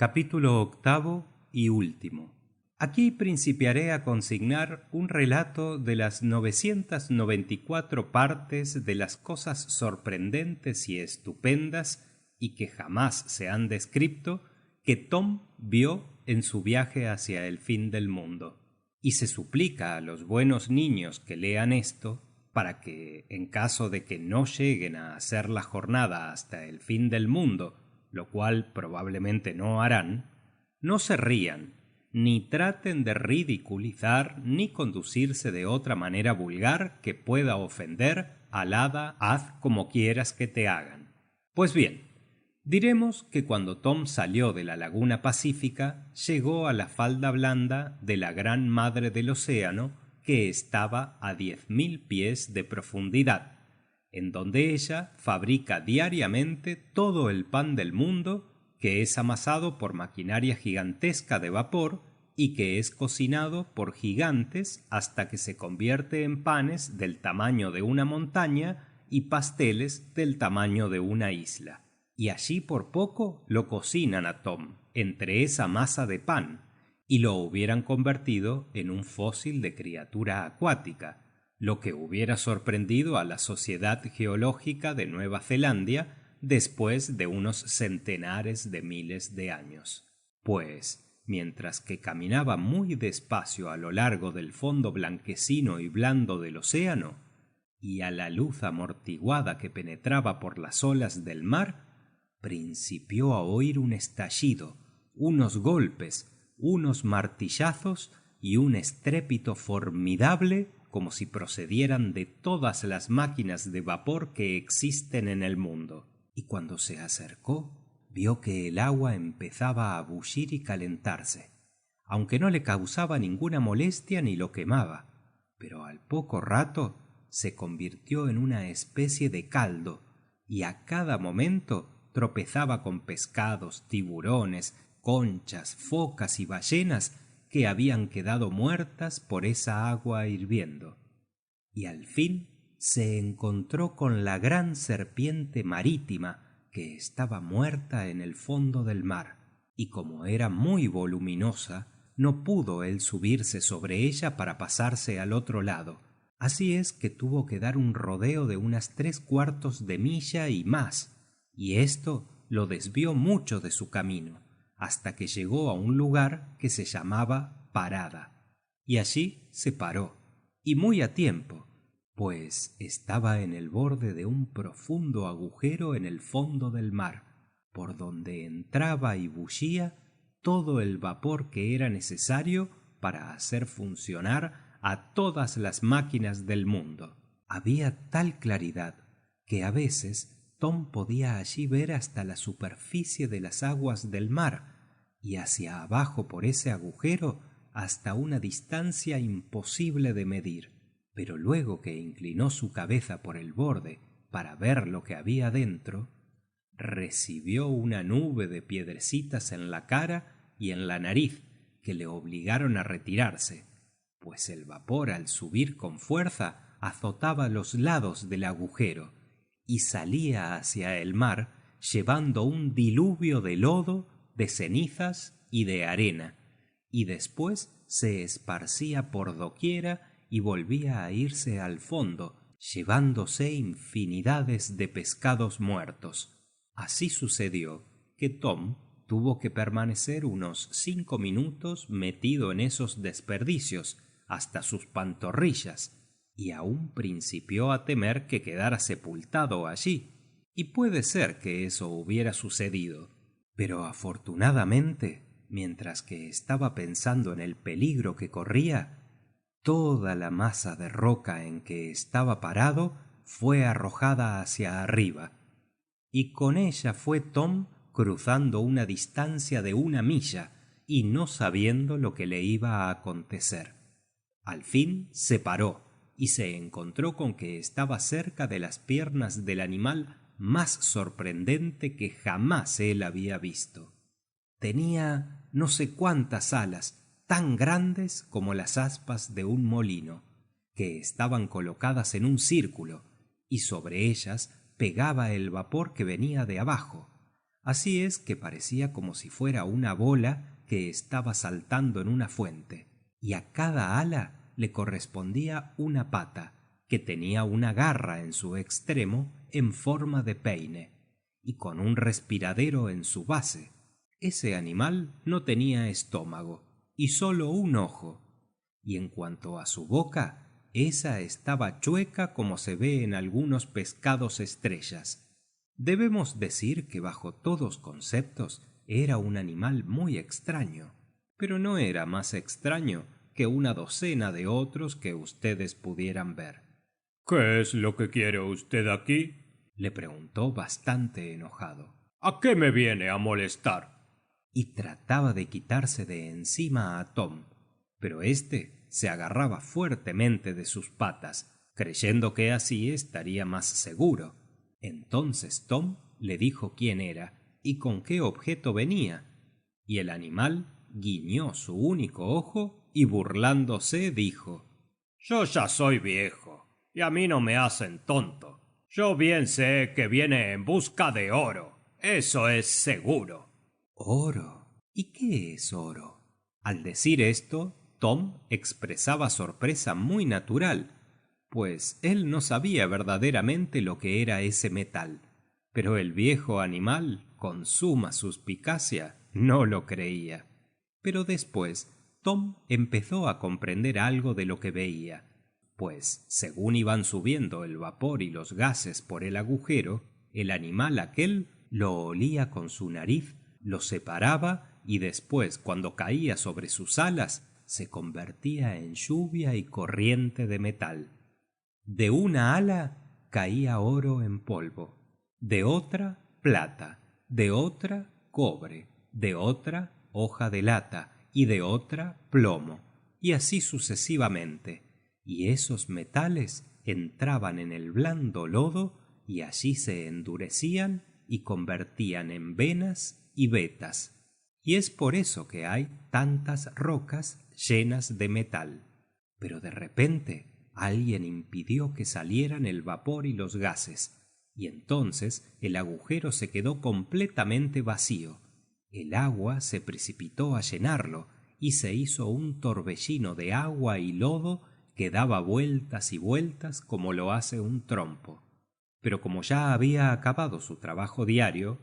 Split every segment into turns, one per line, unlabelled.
Capítulo octavo y último. Aquí principiaré a consignar un relato de las 994 partes de las cosas sorprendentes y estupendas y que jamás se han descripto que Tom vio en su viaje hacia el fin del mundo. Y se suplica a los buenos niños que lean esto para que, en caso de que no lleguen a hacer la jornada hasta el fin del mundo, lo cual probablemente no harán, no se rían, ni traten de ridiculizar ni conducirse de otra manera vulgar que pueda ofender al hada haz como quieras que te hagan. Pues bien, diremos que cuando Tom salió de la laguna pacífica, llegó a la falda blanda de la gran madre del océano, que estaba a 10.000 pies de profundidad, en donde ella fabrica diariamente todo el pan del mundo, que es amasado por maquinaria gigantesca de vapor y que es cocinado por gigantes hasta que se convierte en panes del tamaño de una montaña y pasteles del tamaño de una isla. Y allí por poco lo cocinan a Tom entre esa masa de pan, y lo hubieran convertido en un fósil de criatura acuática, lo que hubiera sorprendido a la Sociedad Geológica de Nueva Zelandia después de unos centenares de miles de años. Pues, mientras que caminaba muy despacio a lo largo del fondo blanquecino y blando del océano, y a la luz amortiguada que penetraba por las olas del mar, principió a oír un estallido, unos golpes, unos martillazos y un estrépito formidable como si procedieran de todas las máquinas de vapor que existen en el mundo. Y cuando se acercó, vio que el agua empezaba a bullir y calentarse, aunque no le causaba ninguna molestia ni lo quemaba, pero al poco rato se convirtió en una especie de caldo, y a cada momento tropezaba con pescados, tiburones, conchas, focas y ballenas que habían quedado muertas por esa agua hirviendo. Y al fin se encontró con la gran serpiente marítima que estaba muerta en el fondo del mar, y como era muy voluminosa, no pudo él subirse sobre ella para pasarse al otro lado. Así es que tuvo que dar un rodeo de unas 3/4 de milla y más, y esto lo desvió mucho de su camino, hasta que llegó a un lugar que se llamaba Parada, y allí se paró, y muy a tiempo, pues estaba en el borde de un profundo agujero en el fondo del mar, por donde entraba y bullía todo el vapor que era necesario para hacer funcionar a todas las máquinas del mundo. Había tal claridad que a veces Tom podía allí ver hasta la superficie de las aguas del mar, y hacia abajo por ese agujero hasta una distancia imposible de medir. Pero luego que inclinó su cabeza por el borde para ver lo que había dentro, recibió una nube de piedrecitas en la cara y en la nariz que le obligaron a retirarse, pues el vapor al subir con fuerza azotaba los lados del agujero y salía hacia el mar llevando un diluvio de lodo, de cenizas y de arena, y después se esparcía por doquiera y volvía a irse al fondo, llevándose infinidades de pescados muertos. Así sucedió que Tom tuvo que permanecer unos 5 minutos metido en esos desperdicios hasta sus pantorrillas, y aún principió a temer que quedara sepultado allí, y puede ser que eso hubiera sucedido. Pero afortunadamente, mientras que estaba pensando en el peligro que corría, toda la masa de roca en que estaba parado fue arrojada hacia arriba, y con ella fue Tom cruzando una distancia de 1 milla y no sabiendo lo que le iba a acontecer. Al fin se paró y se encontró con que estaba cerca de las piernas del animal más sorprendente que jamás él había visto. Tenía no sé cuántas alas, tan grandes como las aspas de un molino, que estaban colocadas en un círculo, y sobre ellas pegaba el vapor que venía de abajo. Así es que parecía como si fuera una bola que estaba saltando en una fuente, y a cada ala le correspondía una pata, que tenía una garra en su extremo en forma de peine, y con un respiradero en su base. Ese animal no tenía estómago, y solo un ojo, y en cuanto a su boca, esa estaba chueca como se ve en algunos pescados estrellas. Debemos decir que bajo todos conceptos era un animal muy extraño, pero no era más extraño que una docena de otros que ustedes pudieran ver.
¿Qué es lo que quiere usted aquí?
Le preguntó bastante enojado.
¿A qué me viene a molestar?
Y trataba de quitarse de encima a Tom, pero éste se agarraba fuertemente de sus patas, creyendo que así estaría más seguro. Entonces Tom le dijo quién era y con qué objeto venía, y el animal guiñó su único ojo y burlándose dijo:
Yo ya soy viejo, y a mí no me hacen tonto. Yo bien sé que viene en busca de oro. Eso es seguro.
¿Oro? ¿Y qué es oro? Al decir esto, Tom expresaba sorpresa muy natural, pues él no sabía verdaderamente lo que era ese metal, pero el viejo animal, con suma suspicacia, no lo creía. Pero después Tom empezó a comprender algo de lo que veía, pues según iban subiendo el vapor y los gases por el agujero, el animal aquel lo olía con su nariz, lo separaba y después, cuando caía sobre sus alas, se convertía en lluvia y corriente de metal. De una ala caía oro en polvo, de otra plata, de otra cobre, de otra hoja de lata y de otra plomo, y así sucesivamente, y esos metales entraban en el blando lodo y allí se endurecían y convertían en venas y vetas. Y es por eso que hay tantas rocas llenas de metal. Pero de repente alguien impidió que salieran el vapor y los gases, y entonces el agujero se quedó completamente vacío. El agua se precipitó a llenarlo y se hizo un torbellino de agua y lodo que daba vueltas y vueltas como lo hace un trompo. Pero como ya había acabado su trabajo diario,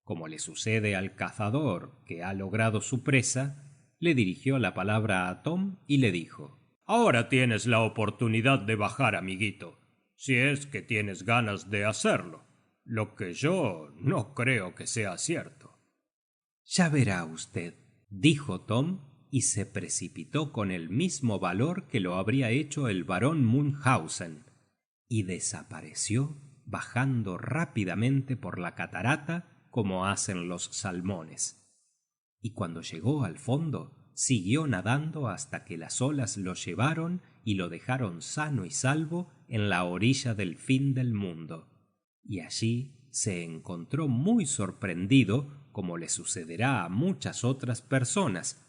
como le sucede al cazador que ha logrado su presa, le dirigió la palabra a Tom y le dijo:
Ahora tienes la oportunidad de bajar, amiguito, si es que tienes ganas de hacerlo, lo que yo no creo que sea cierto.
Ya verá usted, dijo Tom, y se precipitó con el mismo valor que lo habría hecho el barón Munchausen, y desapareció bajando rápidamente por la catarata como hacen los salmones. Y cuando llegó al fondo, siguió nadando hasta que las olas lo llevaron y lo dejaron sano y salvo en la orilla del fin del mundo. Y allí se encontró muy sorprendido, como le sucederá a muchas otras personas,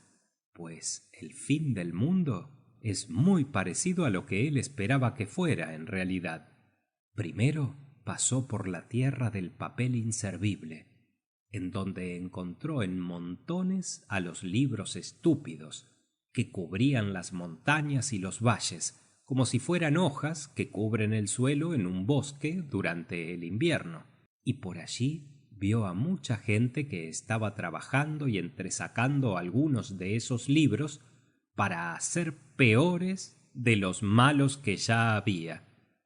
pues el fin del mundo es muy parecido a lo que él esperaba que fuera en realidad. Primero pasó por la tierra del papel inservible, en donde encontró en montones a los libros estúpidos, que cubrían las montañas y los valles, como si fueran hojas que cubren el suelo en un bosque durante el invierno. Y por allí vio a mucha gente que estaba trabajando y entresacando algunos de esos libros para hacer peores de los malos que ya había.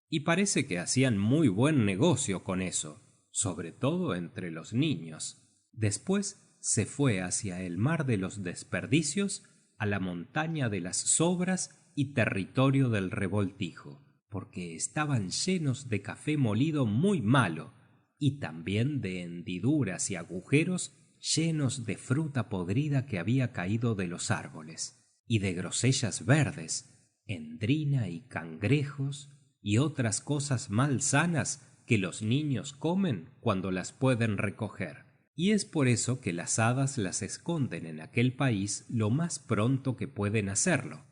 Y parece que hacían muy buen negocio con eso, sobre todo entre los niños. Después se fue hacia el mar de los desperdicios, a la montaña de las sobras y territorio del revoltijo, porque estaban llenos de café molido muy malo, y también de hendiduras y agujeros llenos de fruta podrida que había caído de los árboles, y de grosellas verdes, endrina y cangrejos, y otras cosas malsanas que los niños comen cuando las pueden recoger. Y es por eso que las hadas las esconden en aquel país lo más pronto que pueden hacerlo.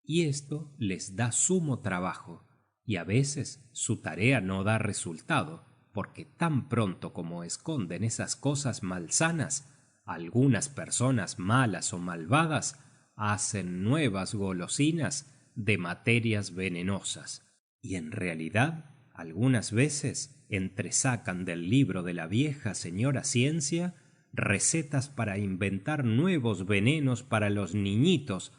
Y esto les da sumo trabajo, y a veces su tarea no da resultado, porque tan pronto como esconden esas cosas malsanas, algunas personas malas o malvadas hacen nuevas golosinas de materias venenosas, y en realidad algunas veces entresacan del libro de la vieja señora ciencia recetas para inventar nuevos venenos para los niñitos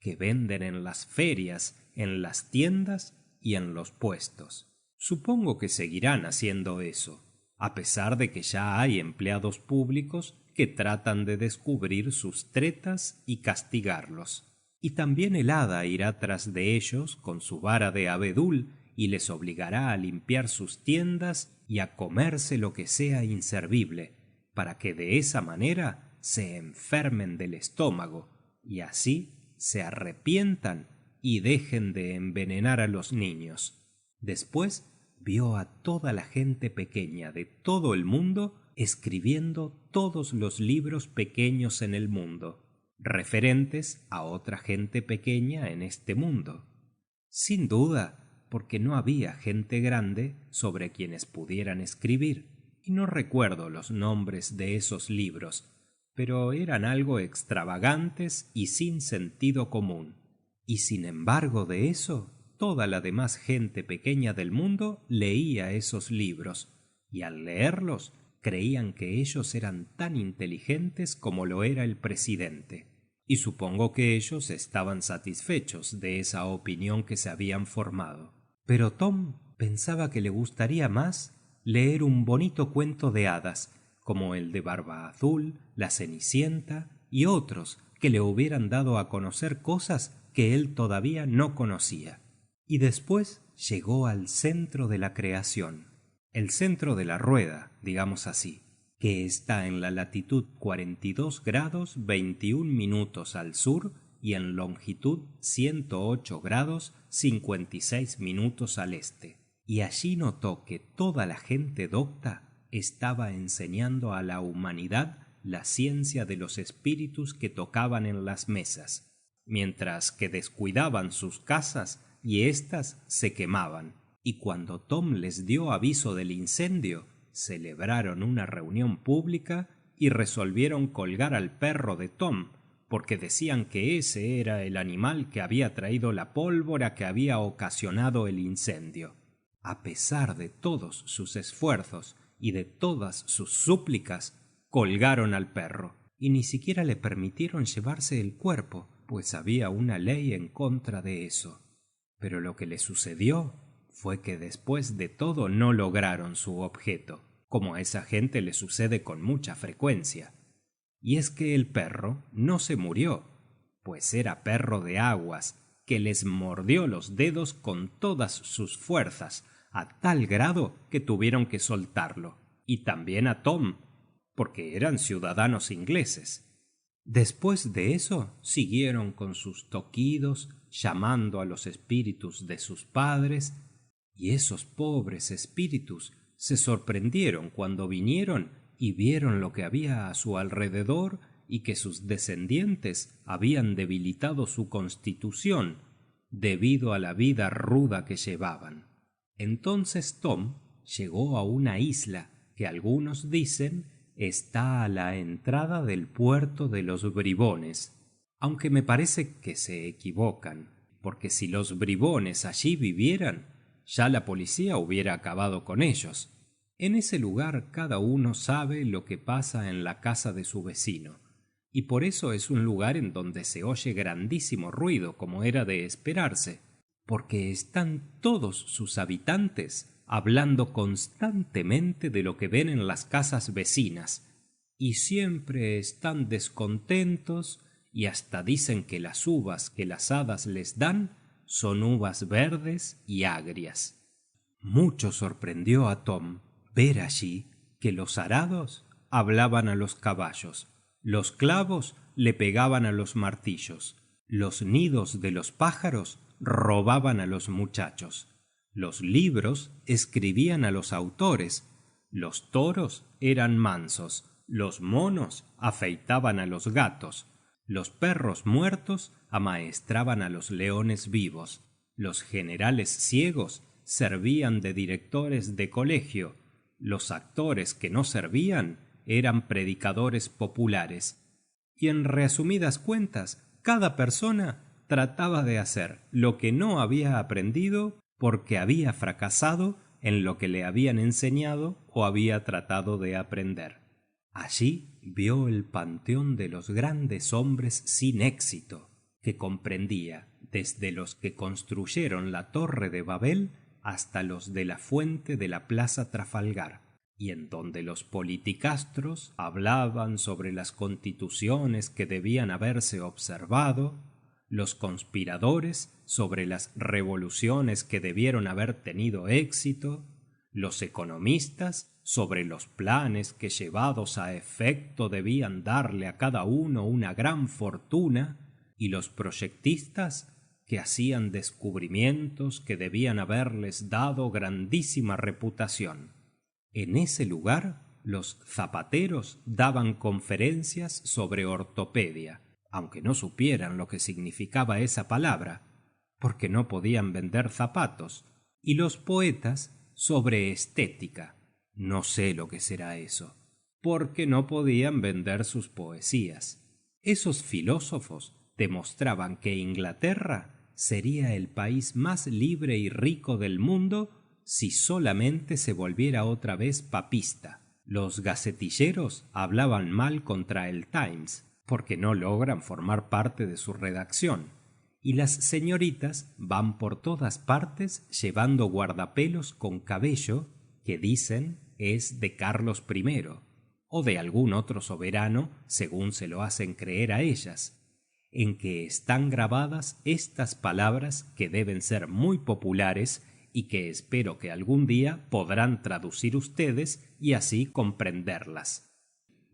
que venden en las ferias, en las tiendas y en los puestos. Supongo que seguirán haciendo eso, a pesar de que ya hay empleados públicos que tratan de descubrir sus tretas y castigarlos. Y también el hada irá tras de ellos con su vara de abedul y les obligará a limpiar sus tiendas y a comerse lo que sea inservible, para que de esa manera se enfermen del estómago y así se arrepientan y dejen de envenenar a los niños. Después vio a toda la gente pequeña de todo el mundo escribiendo todos los libros pequeños en el mundo, referentes a otra gente pequeña en este mundo. Sin duda, porque no había gente grande sobre quienes pudieran escribir, y no recuerdo los nombres de esos libros, pero eran algo extravagantes y sin sentido común. Y sin embargo de eso, toda la demás gente pequeña del mundo leía esos libros, y al leerlos creían que ellos eran tan inteligentes como lo era el presidente. Y supongo que ellos estaban satisfechos de esa opinión que se habían formado. Pero Tom pensaba que le gustaría más leer un bonito cuento de hadas, como el de Barba Azul, la Cenicienta y otros que le hubieran dado a conocer cosas que él todavía no conocía. Y después llegó al centro de la creación, el centro de la rueda, digamos así, que está en la latitud 42 grados 21 minutos al sur y en longitud 108 grados 56 minutos al este. Y allí notó que toda la gente docta estaba enseñando a la humanidad la ciencia de los espíritus que tocaban en las mesas, mientras que descuidaban sus casas y éstas se quemaban. Y cuando Tom les dio aviso del incendio, celebraron una reunión pública y resolvieron colgar al perro de Tom, porque decían que ese era el animal que había traído la pólvora que había ocasionado el incendio. A pesar de todos sus esfuerzos y de todas sus súplicas, colgaron al perro, y ni siquiera le permitieron llevarse el cuerpo, pues había una ley en contra de eso. Pero lo que le sucedió fue que después de todo no lograron su objeto, como a esa gente le sucede con mucha frecuencia. Y es que el perro no se murió, pues era perro de aguas, que les mordió los dedos con todas sus fuerzas, a tal grado que tuvieron que soltarlo, y también a Tom, porque eran ciudadanos ingleses. Después de eso siguieron con sus toquidos, llamando a los espíritus de sus padres, y esos pobres espíritus se sorprendieron cuando vinieron y vieron lo que había a su alrededor y que sus descendientes habían debilitado su constitución debido a la vida ruda que llevaban. Entonces Tom llegó a una isla que algunos dicen está a la entrada del puerto de los bribones, aunque me parece que se equivocan, porque si los bribones allí vivieran, ya la policía hubiera acabado con ellos. En ese lugar cada uno sabe lo que pasa en la casa de su vecino, y por eso es un lugar en donde se oye grandísimo ruido, como era de esperarse, porque están todos sus habitantes hablando constantemente de lo que ven en las casas vecinas, y siempre están descontentos y hasta dicen que las uvas que las hadas les dan son uvas verdes y agrias. Mucho sorprendió a Tom ver allí que los arados hablaban a los caballos, los clavos le pegaban a los martillos, los nidos de los pájaros robaban a los muchachos, los libros escribían a los autores, los toros eran mansos, los monos afeitaban a los gatos, los perros muertos amaestraban a los leones vivos, los generales ciegos servían de directores de colegio, Los actores que no servían eran predicadores populares. Y en resumidas cuentas, cada persona trataba de hacer lo que no había aprendido porque había fracasado en lo que le habían enseñado o había tratado de aprender. Allí vio el panteón de los grandes hombres sin éxito, que comprendía desde los que construyeron la Torre de Babel hasta los de la fuente de la Plaza Trafalgar, y en donde los politicastros hablaban sobre las constituciones que debían haberse observado, los conspiradores sobre las revoluciones que debieron haber tenido éxito, los economistas sobre los planes que llevados a efecto debían darle a cada uno una gran fortuna, y los proyectistas que hacían descubrimientos que debían haberles dado grandísima reputación. En ese lugar, los zapateros daban conferencias sobre ortopedia, aunque no supieran lo que significaba esa palabra, porque no podían vender zapatos, y los poetas sobre estética. No sé lo que será eso, porque no podían vender sus poesías. Esos filósofos demostraban que Inglaterra sería el país más libre y rico del mundo si solamente se volviera otra vez papista. Los gacetilleros hablaban mal contra el Times, porque no logran formar parte de su redacción, y las señoritas van por todas partes llevando guardapelos con cabello que dicen es de Carlos I, o de algún otro soberano según se lo hacen creer a ellas, en que están grabadas estas palabras que deben ser muy populares y que espero que algún día podrán traducir ustedes y así comprenderlas.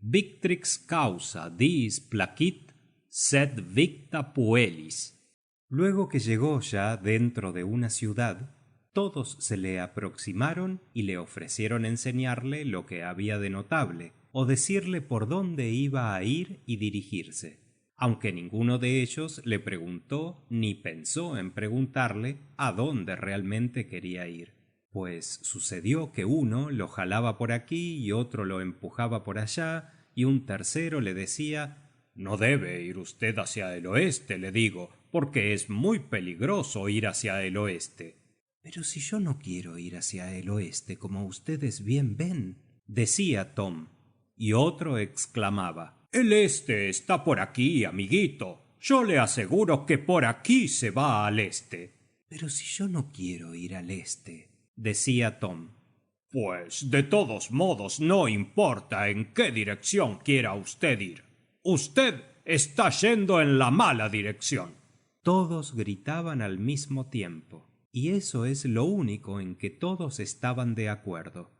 Victrix causa diis placit, sed victa puellis. Luego que llegó ya dentro de una ciudad, todos se le aproximaron y le ofrecieron enseñarle lo que había de notable, o decirle por dónde iba a ir y dirigirse, aunque ninguno de ellos le preguntó ni pensó en preguntarle a dónde realmente quería ir, pues sucedió que uno lo jalaba por aquí y otro lo empujaba por allá, y un tercero le decía:
no debe ir usted hacia el oeste, le digo, porque es muy peligroso ir hacia el oeste.
Pero si yo no quiero ir hacia el oeste, como ustedes bien ven, decía Tom, y otro exclamaba:
el este está por aquí, amiguito. Yo le aseguro que por aquí se va al este.
Pero si yo no quiero ir al este, decía Tom.
Pues de todos modos no importa en qué dirección quiera usted ir. Usted está yendo en la mala dirección.
Todos gritaban al mismo tiempo, y eso es lo único en que todos estaban de acuerdo.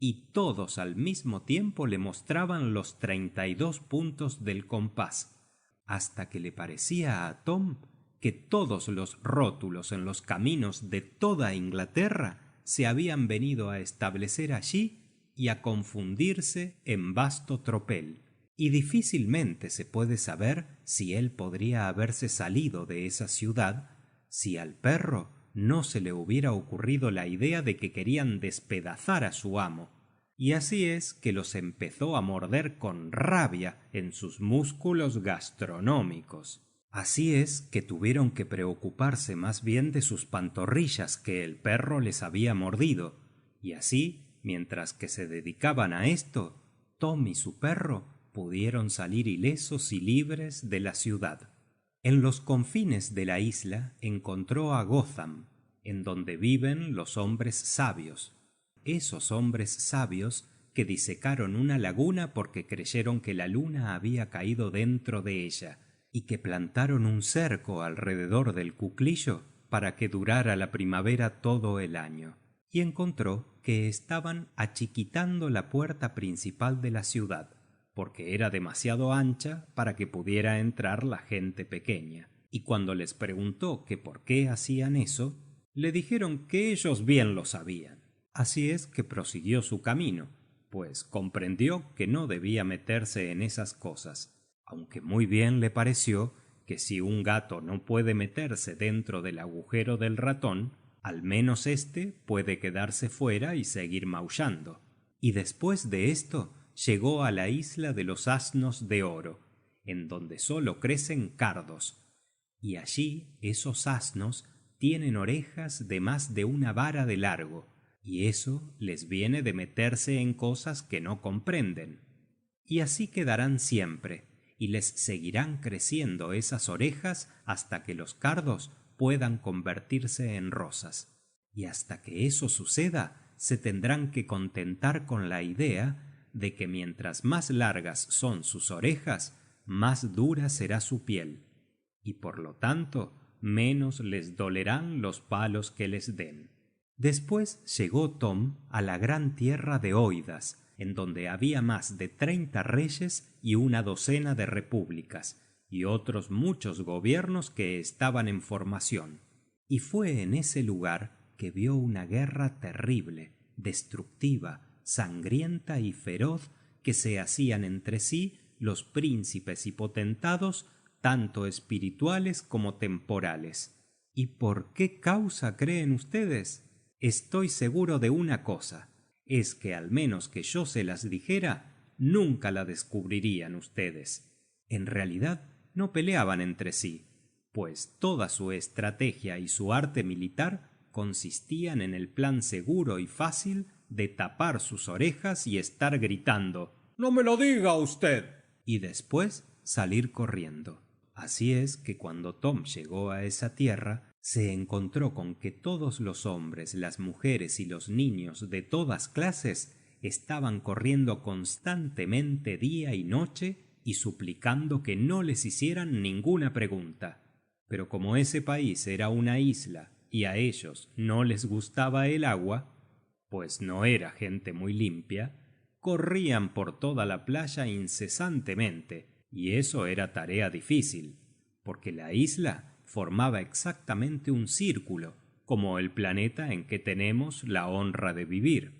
Y todos al mismo tiempo le mostraban los 32 puntos del compás, hasta que le parecía a Tom que todos los rótulos en los caminos de toda Inglaterra se habían venido a establecer allí y a confundirse en vasto tropel, y difícilmente se puede saber si él podría haberse salido de esa ciudad si al perro no se le hubiera ocurrido la idea de que querían despedazar a su amo, y así es que los empezó a morder con rabia en sus músculos gastronómicos. Así es que tuvieron que preocuparse más bien de sus pantorrillas que el perro les había mordido, y así, mientras que se dedicaban a esto, Tom y su perro pudieron salir ilesos y libres de la ciudad. En los confines de la isla encontró a Gotham, en donde viven los hombres sabios. Esos hombres sabios que disecaron una laguna porque creyeron que la luna había caído dentro de ella, y que plantaron un cerco alrededor del cuclillo para que durara la primavera todo el año. Y encontró que estaban achiquitando la puerta principal de la ciudad, porque era demasiado ancha para que pudiera entrar la gente pequeña. Y cuando les preguntó que por qué hacían eso, le dijeron que ellos bien lo sabían. Así es que prosiguió su camino, pues comprendió que no debía meterse en esas cosas, aunque muy bien le pareció que si un gato no puede meterse dentro del agujero del ratón, al menos éste puede quedarse fuera y seguir maullando. y después de esto llegó a la isla de los asnos de oro, en donde solo crecen cardos, y allí esos asnos tienen orejas de más de una vara de largo, y eso les viene de meterse en cosas que no comprenden. Y así quedarán siempre, y les seguirán creciendo esas orejas hasta que los cardos puedan convertirse en rosas. Y hasta que eso suceda, se tendrán que contentar con la idea de que mientras más largas son sus orejas, más dura será su piel, y por lo tanto menos les dolerán los palos que les den. Después llegó Tom a la gran tierra de Oidas, en donde había más de 30 reyes y una docena de repúblicas, y otros muchos gobiernos que estaban en formación. Y fue en ese lugar que vio una guerra terrible, destructiva, sangrienta y feroz que se hacían entre sí los príncipes y potentados, tanto espirituales como temporales. ¿Y por qué causa creen ustedes? Estoy seguro de una cosa, es que al menos que yo se las dijera, nunca la descubrirían ustedes. En realidad no peleaban entre sí, pues toda su estrategia y su arte militar consistían en el plan seguro y fácil de tapar sus orejas y estar gritando
¡No me lo diga usted!
y después salir corriendo. Así es que cuando Tom llegó a esa tierra, se encontró con que todos los hombres, las mujeres y los niños de todas clases estaban corriendo constantemente día y noche y suplicando que no les hicieran ninguna pregunta. Pero como ese país era una isla y a ellos no les gustaba el agua, pues no era gente muy limpia, corrían por toda la playa incesantemente, y eso era tarea difícil, porque la isla formaba exactamente un círculo, como el planeta en que tenemos la honra de vivir.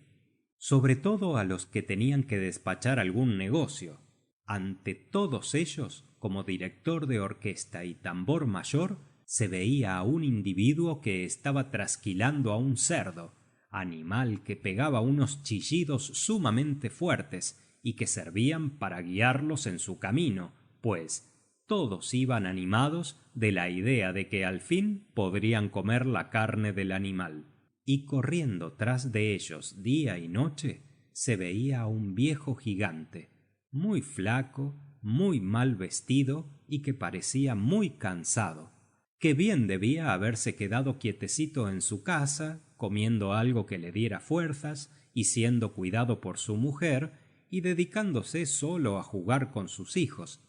Sobre todo a los que tenían que despachar algún negocio. Ante todos ellos, como director de orquesta y tambor mayor, se veía a un individuo que estaba trasquilando a un cerdo, animal que pegaba unos chillidos sumamente fuertes y que servían para guiarlos en su camino, pues todos iban animados de la idea de que al fin podrían comer la carne del animal. Y corriendo tras de ellos día y noche se veía a un viejo gigante, muy flaco, muy mal vestido y que parecía muy cansado, que bien debía haberse quedado quietecito en su casa, comiendo algo que le diera fuerzas y siendo cuidado por su mujer y dedicándose solo a jugar con sus hijos,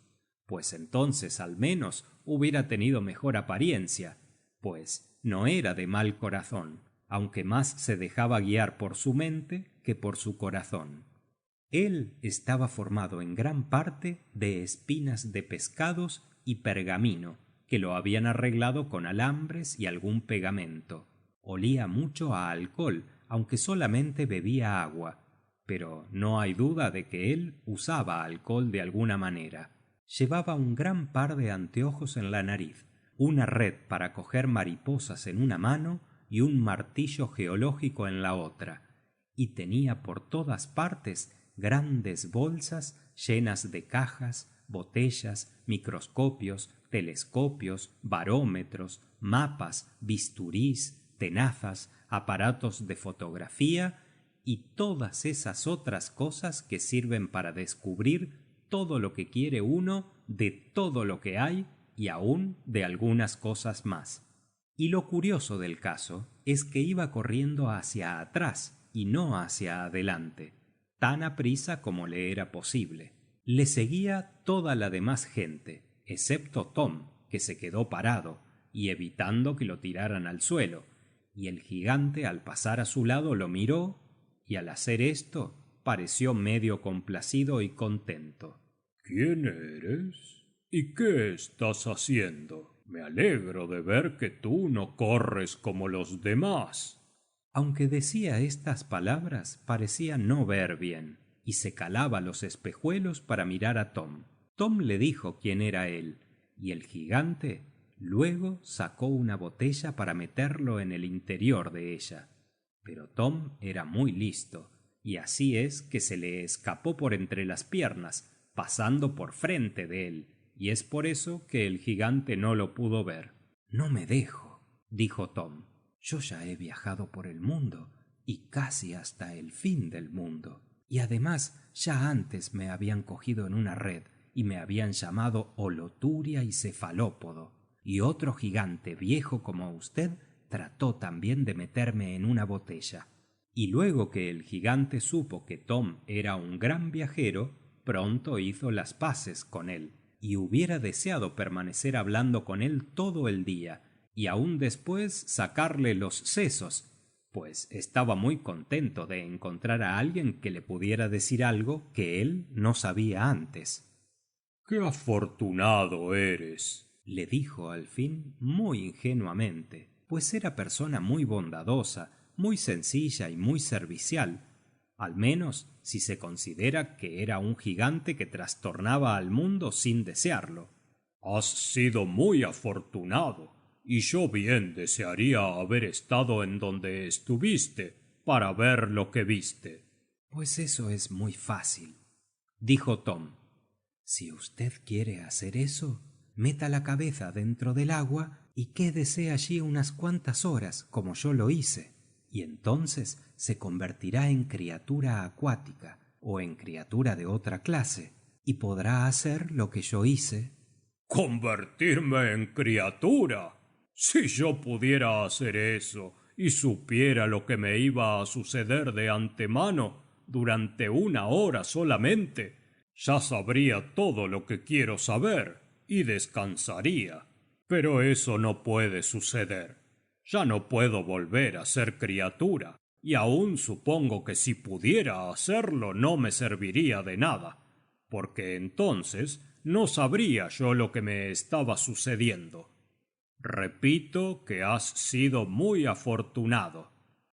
pues entonces al menos hubiera tenido mejor apariencia, pues no era de mal corazón, aunque más se dejaba guiar por su mente que por su corazón. Él estaba formado en gran parte de espinas de pescados y pergamino, que lo habían arreglado con alambres y algún pegamento. Olía mucho a alcohol, aunque solamente bebía agua, pero no hay duda de que él usaba alcohol de alguna manera. Llevaba un gran par de anteojos en la nariz, una red para coger mariposas en una mano y un martillo geológico en la otra, y tenía por todas partes grandes bolsas llenas de cajas, botellas, microscopios, telescopios, barómetros, mapas, bisturís, tenazas, aparatos de fotografía y todas esas otras cosas que sirven para descubrir todo lo que quiere uno de todo lo que hay y aún de algunas cosas más. Y lo curioso del caso es que iba corriendo hacia atrás y no hacia adelante, tan aprisa como le era posible. Le seguía toda la demás gente, excepto Tom, que se quedó parado y evitando que lo tiraran al suelo, y el gigante al pasar a su lado lo miró y al hacer esto pareció medio complacido y contento.
¿Quién eres? ¿Y qué estás haciendo? Me alegro de ver que tú no corres como los demás.
Aunque decía estas palabras, parecía no ver bien, y se calaba los espejuelos para mirar a Tom. Tom le dijo quién era él, y el gigante luego sacó una botella para meterlo en el interior de ella. Pero Tom era muy listo, y así es que se le escapó por entre las piernas, pasando por frente de él, y es por eso que el gigante no lo pudo ver. No me dejo, dijo Tom. Yo ya he viajado por el mundo, y casi hasta el fin del mundo. Y además ya antes me habían cogido en una red y me habían llamado Holoturia y Cefalópodo. Y otro gigante viejo como usted trató también de meterme en una botella. Y luego que el gigante supo que Tom era un gran viajero, pronto hizo las paces con él, y hubiera deseado permanecer hablando con él todo el día, y aun después sacarle los sesos, pues estaba muy contento de encontrar a alguien que le pudiera decir algo que él no sabía antes.
¡Qué afortunado eres!,
le dijo al fin muy ingenuamente, pues era persona muy bondadosa, muy sencilla y muy servicial, al menos si se considera que era un gigante que trastornaba al mundo sin desearlo.
Has sido muy afortunado, y yo bien desearía haber estado en donde estuviste para ver lo que viste.
Pues eso es muy fácil, dijo Tom. Si usted quiere hacer eso, meta la cabeza dentro del agua y quédese allí unas cuantas horas, como yo lo hice, y entonces se convertirá en criatura acuática o en criatura de otra clase, y podrá hacer lo que yo hice.
¿Convertirme en criatura? Si yo pudiera hacer eso y supiera lo que me iba a suceder de antemano durante 1 hora solamente, ya sabría todo lo que quiero saber y descansaría. Pero eso no puede suceder. Ya no puedo volver a ser criatura, y aún supongo que si pudiera hacerlo no me serviría de nada, porque entonces no sabría yo lo que me estaba sucediendo. Repito que has sido muy afortunado,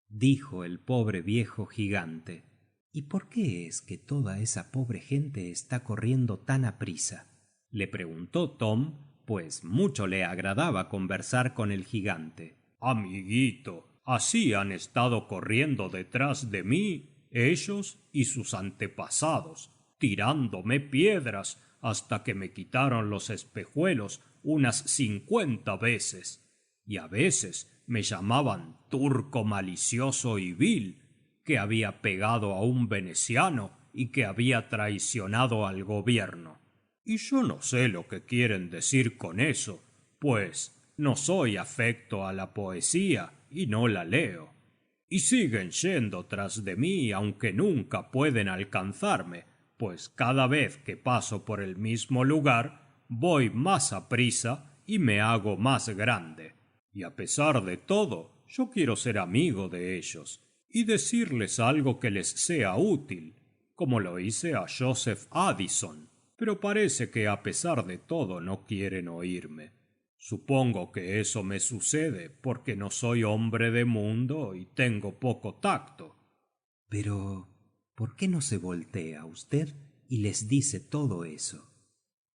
dijo el pobre viejo gigante. ¿Y por qué es que toda esa pobre gente está corriendo tan aprisa?, le preguntó Tom, pues mucho le agradaba conversar con el gigante.
Amiguito, así han estado corriendo detrás de mí ellos y sus antepasados, tirándome piedras hasta que me quitaron los espejuelos unas 50 veces, y a veces me llamaban turco malicioso y vil, que había pegado a un veneciano y que había traicionado al gobierno. Y yo no sé lo que quieren decir con eso, pues no soy afecto a la poesía y no la leo. Y siguen yendo tras de mí aunque nunca pueden alcanzarme, pues cada vez que paso por el mismo lugar voy más aprisa y me hago más grande. Y a pesar de todo, yo quiero ser amigo de ellos y decirles algo que les sea útil, como lo hice a Joseph Addison, pero parece que a pesar de todo no quieren oírme. Supongo que eso me sucede porque no soy hombre de mundo y tengo poco tacto.
Pero, ¿por qué no se voltea usted y les dice todo eso?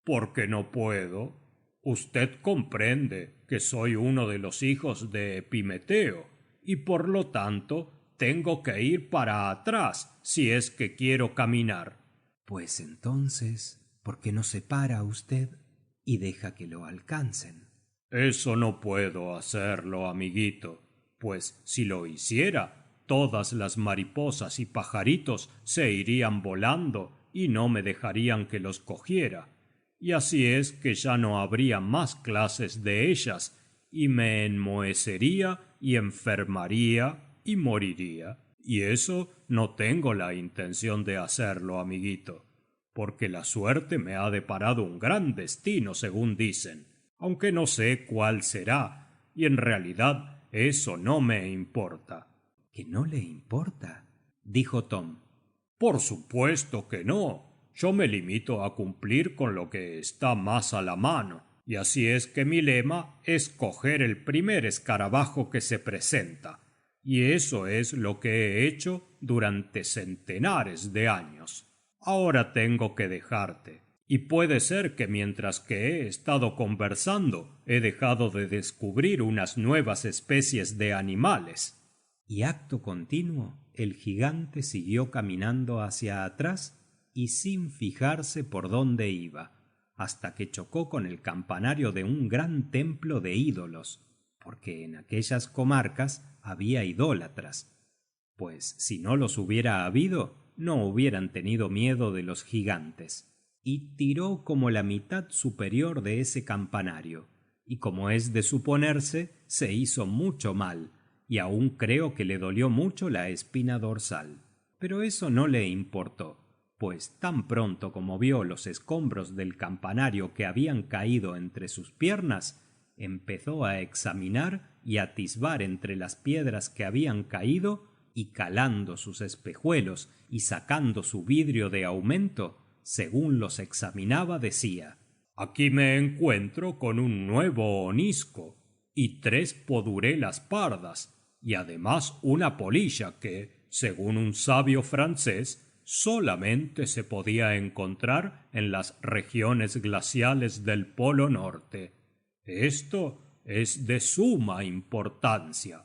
Porque no puedo. Usted comprende que soy uno de los hijos de Epimeteo, y por lo tanto tengo que ir para atrás si es que quiero caminar.
Pues entonces, ¿por qué no se para usted y deja que lo alcancen?
Eso no puedo hacerlo, amiguito, pues si lo hiciera, todas las mariposas y pajaritos se irían volando y no me dejarían que los cogiera, y así es que ya no habría más clases de ellas, y me enmohecería y enfermaría y moriría. Y eso no tengo la intención de hacerlo, amiguito, porque la suerte me ha deparado un gran destino, según dicen, aunque no sé cuál será, y en realidad eso no me importa.
¿Que no le importa?, dijo Tom.
Por supuesto que no. Yo me limito a cumplir con lo que está más a la mano, y así es que mi lema es coger el primer escarabajo que se presenta, y eso es lo que he hecho durante centenares de años. Ahora tengo que dejarte, y puede ser que mientras que he estado conversando he dejado de descubrir unas nuevas especies de animales.
Y acto continuo el gigante siguió caminando hacia atrás y sin fijarse por dónde iba, hasta que chocó con el campanario de un gran templo de ídolos, porque en aquellas comarcas había idólatras, pues si no los hubiera habido, no hubieran tenido miedo de los gigantes. Y tiró como la mitad superior de ese campanario, y como es de suponerse, se hizo mucho mal, y aún creo que le dolió mucho la espina dorsal. Pero eso no le importó, pues tan pronto como vio los escombros del campanario que habían caído entre sus piernas, empezó a examinar y atisbar entre las piedras que habían caído, y calando sus espejuelos y sacando su vidrio de aumento, según los examinaba decía:
Aquí me encuentro con un nuevo onisco y 3 podurelas pardas, y además una polilla que, según un sabio francés, solamente se podía encontrar en las regiones glaciales del Polo Norte. Esto es de suma importancia.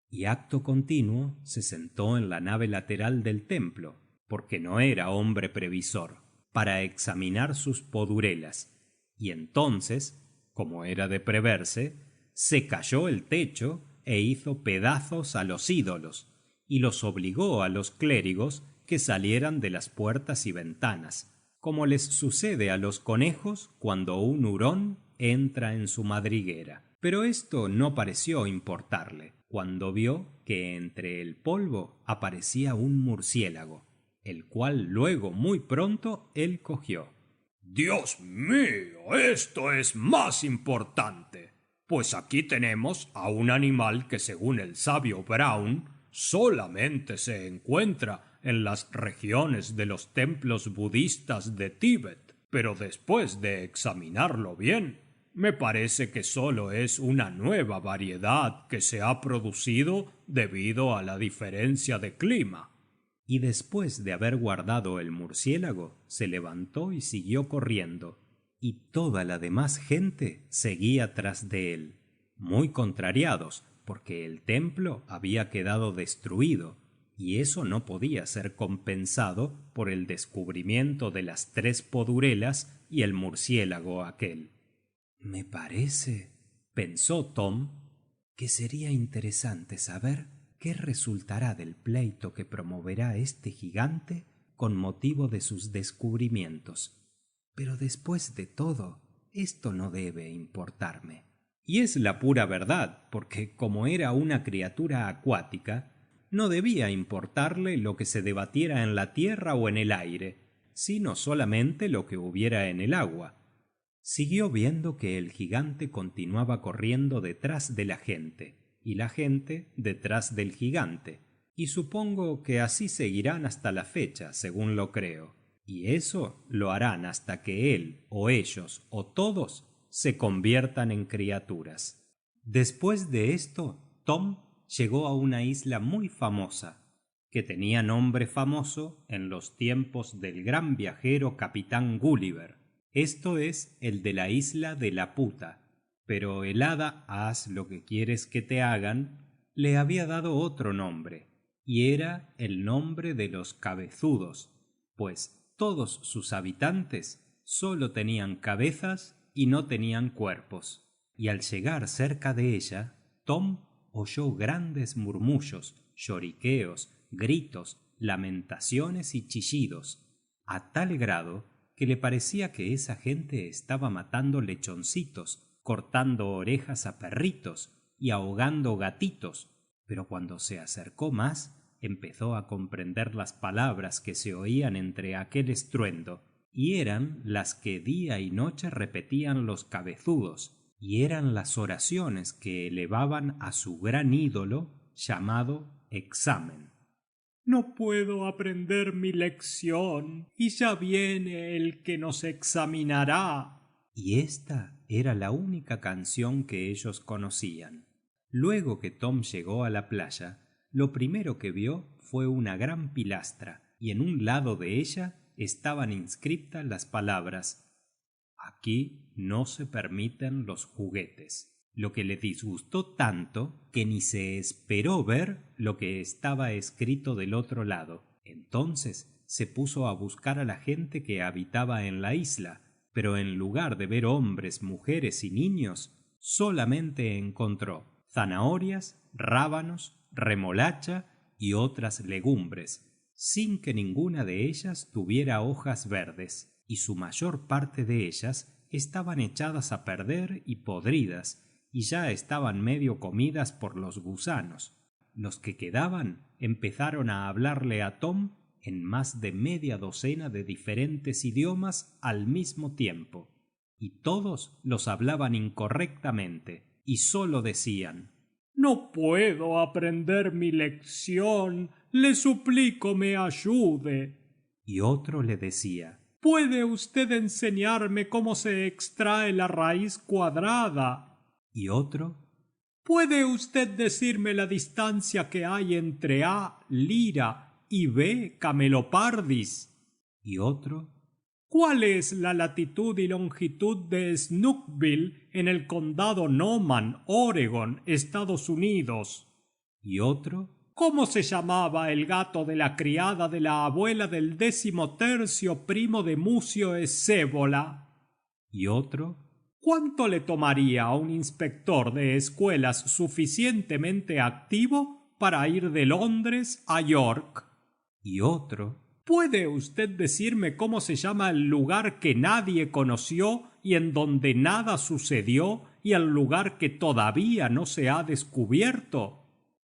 Y acto continuo se sentó en la nave lateral del templo, porque no era hombre previsor, para examinar sus podurelas, y entonces, como era de preverse, se cayó el techo e hizo pedazos a los ídolos, y los obligó a los clérigos que salieran de las puertas y ventanas, como les sucede a los conejos cuando un hurón entra en su madriguera. Pero esto no pareció importarle, cuando vio que entre el polvo aparecía un murciélago, el cual luego muy pronto él cogió.
Dios mío, esto es más importante, pues aquí tenemos a un animal que, según el sabio Brown, solamente se encuentra en las regiones de los templos budistas de Tíbet, pero después de examinarlo bien, me parece que solo es una nueva variedad que se ha producido debido a la diferencia de clima.
Y después de haber guardado el murciélago, se levantó y siguió corriendo, y toda la demás gente seguía tras de él, muy contrariados, porque el templo había quedado destruido, y eso no podía ser compensado por el descubrimiento de las 3 podurelas y el murciélago aquel. Me parece, pensó Tom, que sería interesante saber qué resultará del pleito que promoverá este gigante con motivo de sus descubrimientos. Pero después de todo, esto no debe importarme. Y es la pura verdad, porque como era una criatura acuática, no debía importarle lo que se debatiera en la tierra o en el aire, sino solamente lo que hubiera en el agua. Siguió viendo que el gigante continuaba corriendo detrás de la gente, y la gente detrás del gigante, y supongo que así seguirán hasta la fecha, según lo creo, y eso lo harán hasta que él, o ellos, o todos, se conviertan en criaturas. Después de esto, Tom llegó a una isla muy famosa, que tenía nombre famoso en los tiempos del gran viajero capitán Gulliver. Esto es el de la isla de la puta, pero el hada haz lo que quieres que te hagan le había dado otro nombre, y era el nombre de los cabezudos, pues todos sus habitantes solo tenían cabezas y no tenían cuerpos. Y al llegar cerca de ella, Tom oyó grandes murmullos, lloriqueos, gritos, lamentaciones y chillidos, a tal grado que le parecía que esa gente estaba matando lechoncitos, cortando orejas a perritos y ahogando gatitos, pero cuando se acercó más, empezó a comprender las palabras que se oían entre aquel estruendo, y eran las que día y noche repetían los cabezudos, y eran las oraciones que elevaban a su gran ídolo llamado Examen.
No puedo aprender mi lección, y ya viene el que nos examinará.
Y esta era la única canción que ellos conocían. Luego que Tom llegó a la playa, lo primero que vio fue una gran pilastra, y en un lado de ella estaban inscriptas las palabras: Aquí no se permiten los juguetes. lo que le disgustó tanto que ni se esperó ver lo que estaba escrito del otro lado. Entonces se puso a buscar a la gente que habitaba en la isla, pero en lugar de ver hombres, mujeres y niños, solamente encontró zanahorias, rábanos, remolacha y otras legumbres, sin que ninguna de ellas tuviera hojas verdes, y su mayor parte de ellas estaban echadas a perder y podridas, y ya estaban medio comidas por los gusanos. Los que quedaban empezaron a hablarle a Tom en más de media docena de diferentes idiomas al mismo tiempo, y todos los hablaban incorrectamente, y solo decían:
No puedo aprender mi lección, le suplico me ayude.
Y otro le decía:
¿Puede usted enseñarme cómo se extrae la raíz cuadrada?
Y otro:
¿Puede usted decirme la distancia que hay entre A, lira, y B, camelopardis?
Y otro:
¿Cuál es la latitud y longitud de Snookville en el condado Noman, Oregon, Estados Unidos?
Y otro:
¿Cómo se llamaba el gato de la criada de la abuela del 13º primo de Mucio Escévola?
Y otro:
¿Cuánto le tomaría a un inspector de escuelas suficientemente activo para ir de Londres a York?
Y otro:
¿Puede usted decirme cómo se llama el lugar que nadie conoció y en donde nada sucedió y el lugar que todavía no se ha descubierto?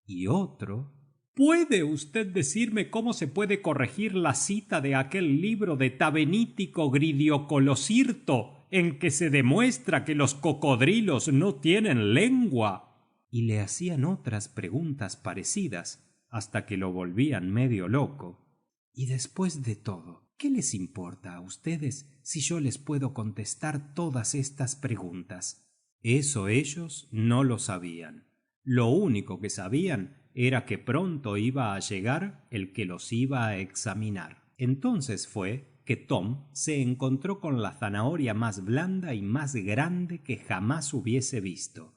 Y otro:
¿Puede usted decirme cómo se puede corregir la cita de aquel libro de Tabenítico Gridiocolosirto en que se demuestra que los cocodrilos no tienen lengua?
Y le hacían otras preguntas parecidas, hasta que lo volvían medio loco. Y después de todo, ¿qué les importa a ustedes si yo les puedo contestar todas estas preguntas? Eso ellos no lo sabían. Lo único que sabían era que pronto iba a llegar el que los iba a examinar. Entonces fue que Tom se encontró con la zanahoria más blanda y más grande que jamás hubiese visto,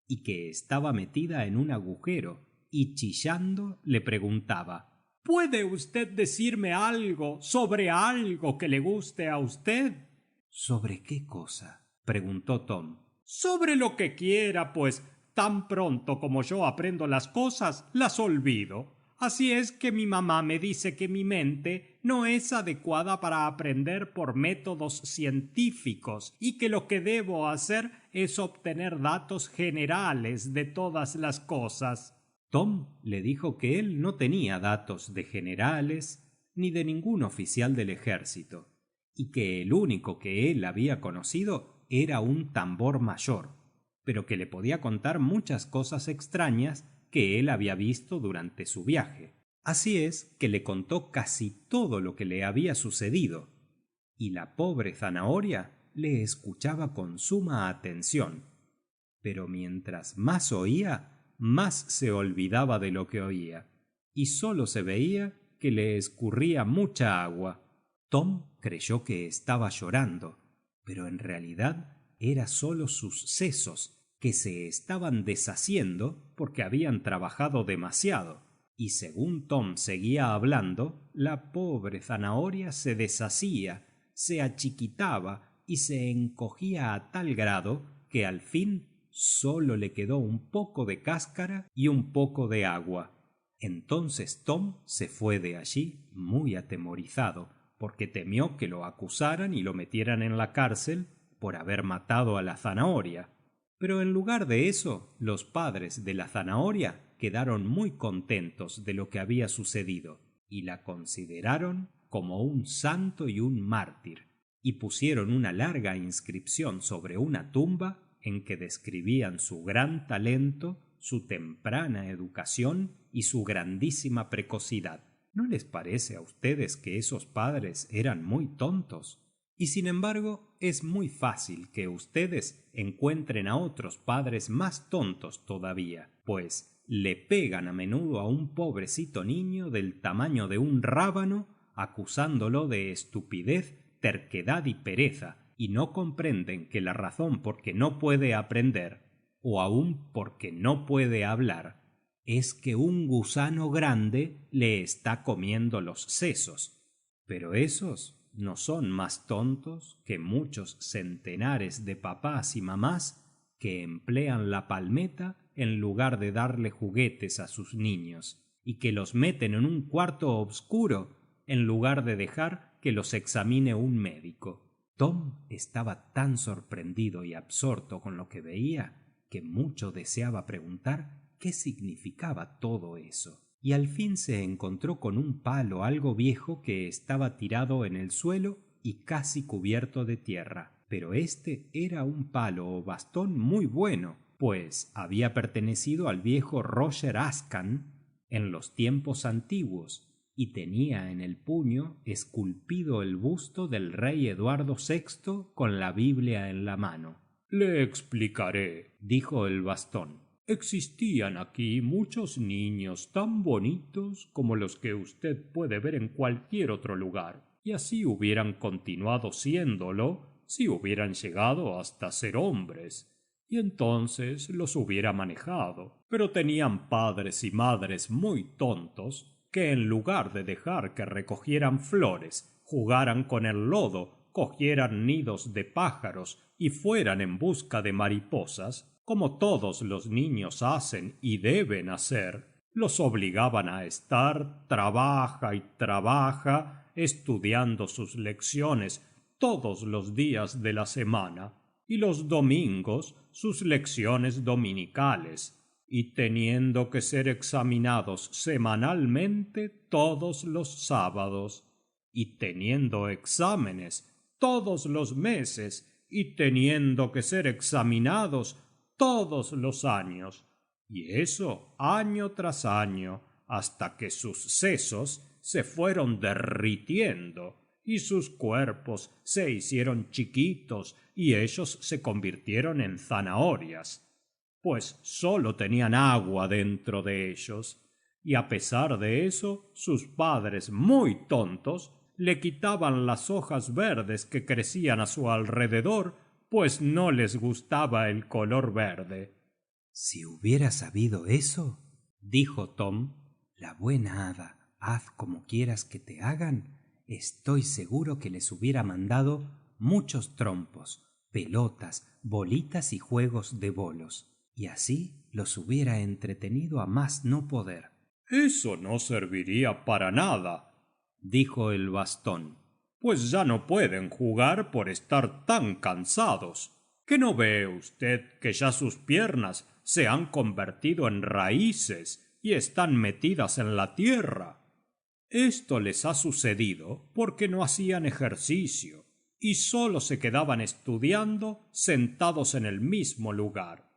y que estaba metida en un agujero, y chillando le preguntaba:
¿Puede usted decirme algo sobre algo que le guste a usted?
¿Sobre qué cosa?, preguntó Tom.
Sobre lo que quiera, pues tan pronto como yo aprendo las cosas, las olvido. Así es que mi mamá me dice que mi mente no es adecuada para aprender por métodos científicos y que lo que debo hacer es obtener datos generales de todas las cosas.
Tom le dijo que él no tenía datos de generales ni de ningún oficial del ejército, y que el único que él había conocido era un tambor mayor, pero que le podía contar muchas cosas extrañas que él había visto durante su viaje. Así es que le contó casi todo lo que le había sucedido, y la pobre zanahoria le escuchaba con suma atención, pero mientras más oía, más se olvidaba de lo que oía, y solo se veía que le escurría mucha agua. Tom creyó que estaba llorando, pero en realidad era solo sus sesos, que se estaban deshaciendo porque habían trabajado demasiado, y según Tom seguía hablando, la pobre zanahoria se deshacía, se achiquitaba y se encogía a tal grado que al fin solo le quedó un poco de cáscara y un poco de agua. Entonces Tom se fue de allí muy atemorizado, porque temió que lo acusaran y lo metieran en la cárcel por haber matado a la zanahoria. Pero en lugar de eso, los padres de la zanahoria quedaron muy contentos de lo que había sucedido y la consideraron como un santo y un mártir, y pusieron una larga inscripción sobre una tumba en que describían su gran talento, su temprana educación y su grandísima precocidad. ¿No les parece a ustedes que esos padres eran muy tontos? Y sin embargo, es muy fácil que ustedes encuentren a otros padres más tontos todavía, pues le pegan a menudo a un pobrecito niño del tamaño de un rábano, acusándolo de estupidez, terquedad y pereza, y no comprenden que la razón por que no puede aprender o aun porque no puede hablar, es que un gusano grande le está comiendo los sesos. Pero esos no son más tontos que muchos centenares de papás y mamás que emplean la palmeta en lugar de darle juguetes a sus niños, y que los meten en un cuarto obscuro en lugar de dejar que los examine un médico. Tom estaba tan sorprendido y absorto con lo que veía que mucho deseaba preguntar qué significaba todo eso. Y al fin se encontró con un palo algo viejo que estaba tirado en el suelo y casi cubierto de tierra. Pero este era un palo o bastón muy bueno, pues había pertenecido al viejo Roger Ascan en los tiempos antiguos, y tenía en el puño esculpido el busto del rey Eduardo VI con la Biblia en la mano.
Le explicaré,
dijo el bastón.
Existían aquí muchos niños tan bonitos como los que usted puede ver en cualquier otro lugar, y así hubieran continuado siéndolo si hubieran llegado hasta ser hombres, y entonces los hubiera manejado. Pero tenían padres y madres muy tontos que en lugar de dejar que recogieran flores, jugaran con el lodo, cogieran nidos de pájaros y fueran en busca de mariposas, como todos los niños hacen y deben hacer, los obligaban a estar trabaja y trabaja estudiando sus lecciones todos los días de la semana y los domingos sus lecciones dominicales, y teniendo que ser examinados semanalmente todos los sábados, y teniendo exámenes todos los meses, y teniendo que ser examinados todos los años, y eso año tras año, hasta que sus sesos se fueron derritiendo y sus cuerpos se hicieron chiquitos y ellos se convirtieron en zanahorias, pues sólo tenían agua dentro de ellos, y a pesar de eso sus padres muy tontos le quitaban las hojas verdes que crecían a su alrededor, pues no les gustaba el color verde.
Si hubiera sabido eso, dijo Tom, la buena hada, haz como quieras que te hagan, estoy seguro que les hubiera mandado muchos trompos, pelotas, bolitas y juegos de bolos, y así los hubiera entretenido a más no poder.
Eso no serviría para nada,
dijo el bastón,
pues ya no pueden jugar por estar tan cansados. ¿Que no ve usted que ya sus piernas se han convertido en raíces y están metidas en la tierra? Esto les ha sucedido porque no hacían ejercicio y solo se quedaban estudiando sentados en el mismo lugar.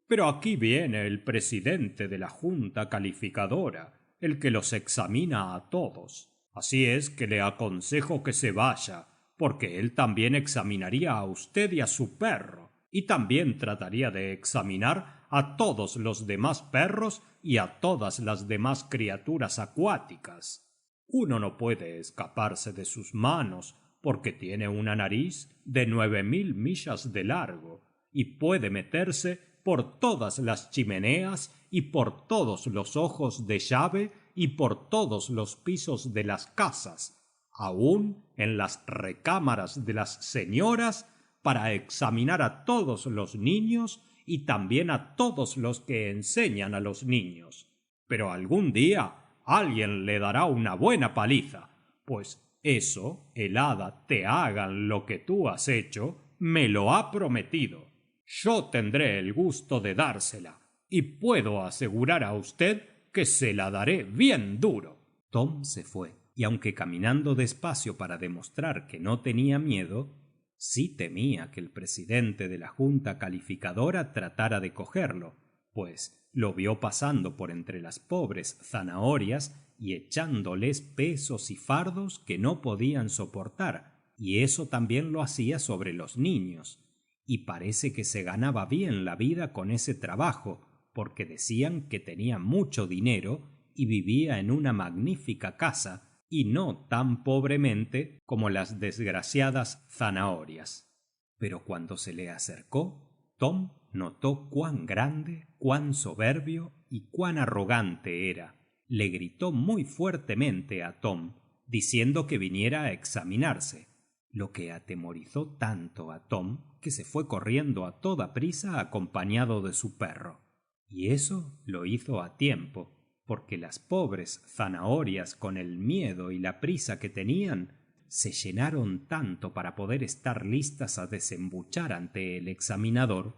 Pero aquí viene el presidente de la Junta Calificadora, el que los examina a todos. Así es que le aconsejo que se vaya, porque él también examinaría a usted y a su perro, y también trataría de examinar a todos los demás perros y a todas las demás criaturas acuáticas. Uno no puede escaparse de sus manos, porque tiene una nariz de 9000 millas de largo, y puede meterse por todas las chimeneas y por todos los ojos de llave y por todos los pisos de las casas, aun en las recámaras de las señoras, para examinar a todos los niños y también a todos los que enseñan a los niños. Pero algún día alguien le dará una buena paliza, pues eso, el hada te hagan lo que tú has hecho, me lo ha prometido. Yo tendré el gusto de dársela, y puedo asegurar a usted que se la daré bien duro.
Tom se fue, y aunque caminando despacio para demostrar que no tenía miedo, sí temía que el presidente de la Junta Calificadora tratara de cogerlo, pues lo vio pasando por entre las pobres zanahorias y echándoles pesos y fardos que no podían soportar, y eso también lo hacía sobre los niños. Y parece que se ganaba bien la vida con ese trabajo, porque decían que tenía mucho dinero y vivía en una magnífica casa, y no tan pobremente como las desgraciadas zanahorias. Pero cuando se le acercó, Tom notó cuán grande, cuán soberbio y cuán arrogante era. Le gritó muy fuertemente a Tom, diciendo que viniera a examinarse, lo que atemorizó tanto a Tom que se fue corriendo a toda prisa acompañado de su perro. Y eso lo hizo a tiempo, porque las pobres zanahorias, con el miedo y la prisa que tenían, se llenaron tanto para poder estar listas a desembuchar ante el examinador,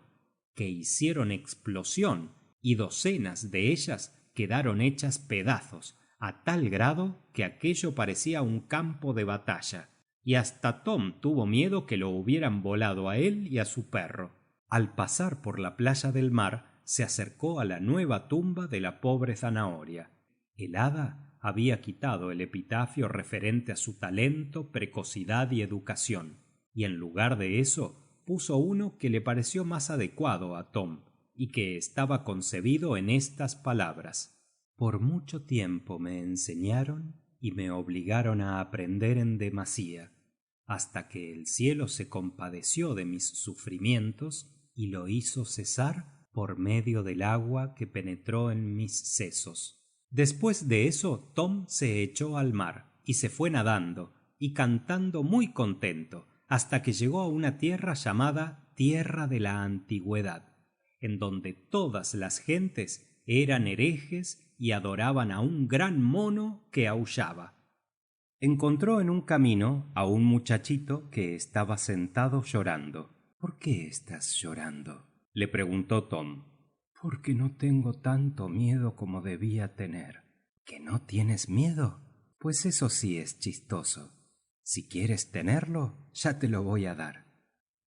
que hicieron explosión y docenas de ellas quedaron hechas pedazos, a tal grado que aquello parecía un campo de batalla, y hasta Tom tuvo miedo que lo hubieran volado a él y a su perro. Al pasar por la playa del mar, se acercó a la nueva tumba de la pobre zanahoria. El hada había quitado el epitafio referente a su talento, precocidad y educación, y en lugar de eso puso uno que le pareció más adecuado a Tom, y que estaba concebido en estas palabras: por mucho tiempo me enseñaron y me obligaron a aprender en demasía, hasta que el cielo se compadeció de mis sufrimientos y lo hizo cesar por medio del agua que penetró en mis sesos. Después de eso, Tom se echó al mar y se fue nadando y cantando muy contento, hasta que llegó a una tierra llamada Tierra de la Antigüedad, en donde todas las gentes eran herejes y adoraban a un gran mono que aullaba. Encontró en un camino a un muchachito que estaba sentado llorando. ¿Por qué estás llorando?, le preguntó Tom. Porque no tengo tanto miedo como debía tener. ¿Que no tienes miedo? Pues eso sí es chistoso. Si quieres tenerlo, ya te lo voy a dar.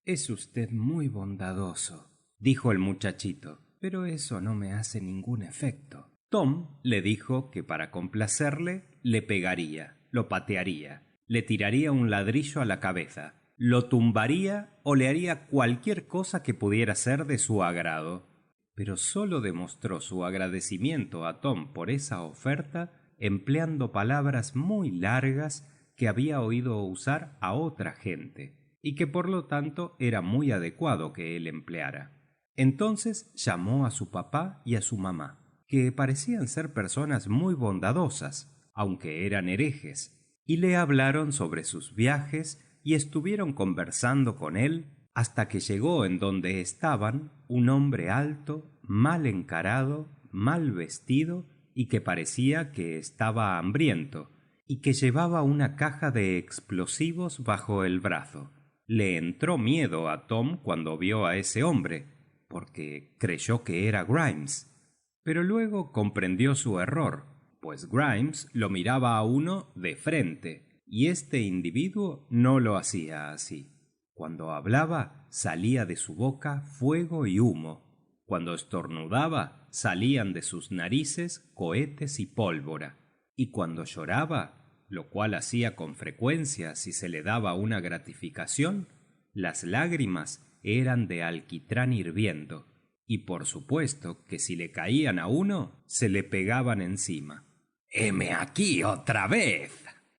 Es usted muy bondadoso, dijo el muchachito, pero eso no me hace ningún efecto. Tom le dijo que para complacerle le pegaría, lo patearía, le tiraría un ladrillo a la cabeza, lo tumbaría o le haría cualquier cosa que pudiera ser de su agrado. Pero solo demostró su agradecimiento a Tom por esa oferta empleando palabras muy largas que había oído usar a otra gente, y que por lo tanto era muy adecuado que él empleara. Entonces llamó a su papá y a su mamá, que parecían ser personas muy bondadosas, aunque eran herejes, y le hablaron sobre sus viajes y estuvieron conversando con él hasta que llegó en donde estaban un hombre alto, mal encarado, mal vestido y que parecía que estaba hambriento, y que llevaba una caja de explosivos bajo el brazo. Le entró miedo a Tom cuando vio a ese hombre, porque creyó que era Grimes, pero luego comprendió su error, pues Grimes lo miraba a uno de frente, y este individuo no lo hacía así. Cuando hablaba, salía de su boca fuego y humo. Cuando estornudaba, salían de sus narices cohetes y pólvora. Y cuando lloraba, lo cual hacía con frecuencia si se le daba una gratificación, las lágrimas eran de alquitrán hirviendo, y por supuesto que si le caían a uno, se le pegaban encima. «¡Heme aquí otra vez!»,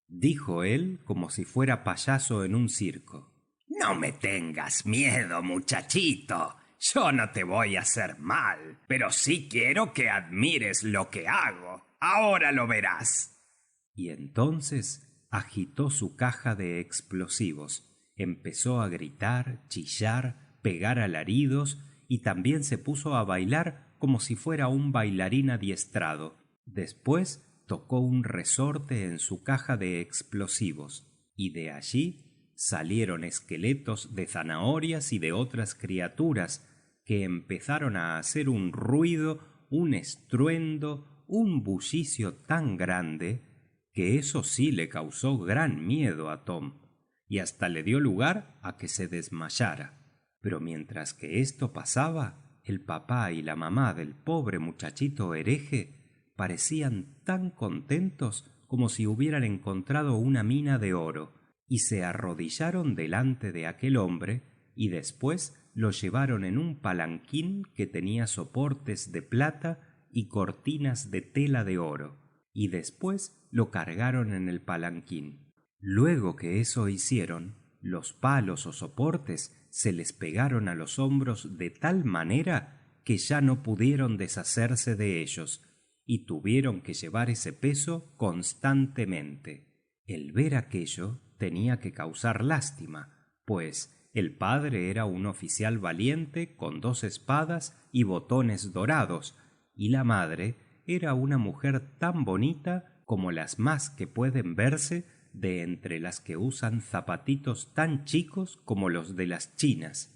dijo él como si fuera payaso en un circo. «No me tengas miedo, muchachito. Yo no te voy a hacer mal, pero sí quiero que admires lo que hago. Ahora lo verás». Y entonces agitó su caja de explosivos, empezó a gritar, chillar, pegar alaridos y también se puso a bailar como si fuera un bailarín adiestrado. Después tocó un resorte en su caja de explosivos y de allí salieron esqueletos de zanahorias y de otras criaturas que empezaron a hacer un ruido, un estruendo, un bullicio tan grande que eso sí le causó gran miedo a Tom y hasta le dio lugar a que se desmayara. Pero mientras que esto pasaba, el papá y la mamá del pobre muchachito hereje parecían tan contentos como si hubieran encontrado una mina de oro, y se arrodillaron delante de aquel hombre y después lo llevaron en un palanquín que tenía soportes de plata y cortinas de tela de oro, y después lo cargaron en el palanquín. Luego que eso hicieron, los palos o soportes se les pegaron a los hombros de tal manera que ya no pudieron deshacerse de ellos, y tuvieron que llevar ese peso constantemente. El ver aquello tenía que causar lástima, pues el padre era un oficial valiente con 2 espadas y botones dorados, y la madre era una mujer tan bonita como las más que pueden verse de entre las que usan zapatitos tan chicos como los de las chinas.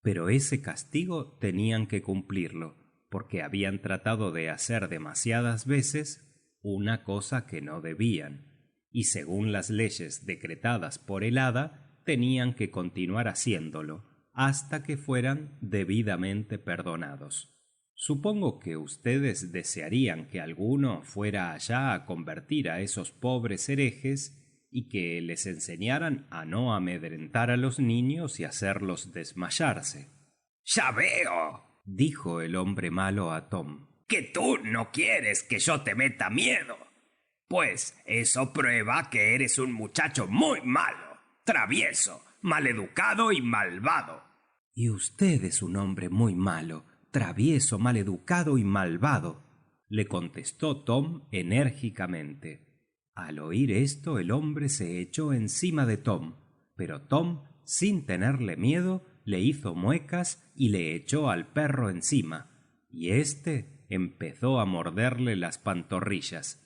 Pero ese castigo tenían que cumplirlo, porque habían tratado de hacer demasiadas veces una cosa que no debían, y según las leyes decretadas por el hada, tenían que continuar haciéndolo hasta que fueran debidamente perdonados. Supongo que ustedes desearían que alguno fuera allá a convertir a esos pobres herejes y que les enseñaran a no amedrentar a los niños y hacerlos desmayarse.
—Ya veo
—dijo el hombre malo a Tom—,
que tú no quieres que yo te meta miedo. Pues eso prueba que eres un muchacho muy malo, travieso, maleducado y malvado.
—Y usted es un hombre muy malo, travieso, maleducado y malvado —le contestó Tom enérgicamente. Al oír esto, el hombre se echó encima de Tom, pero Tom, sin tenerle miedo, le hizo muecas y le echó al perro encima, y éste empezó a morderle las pantorrillas.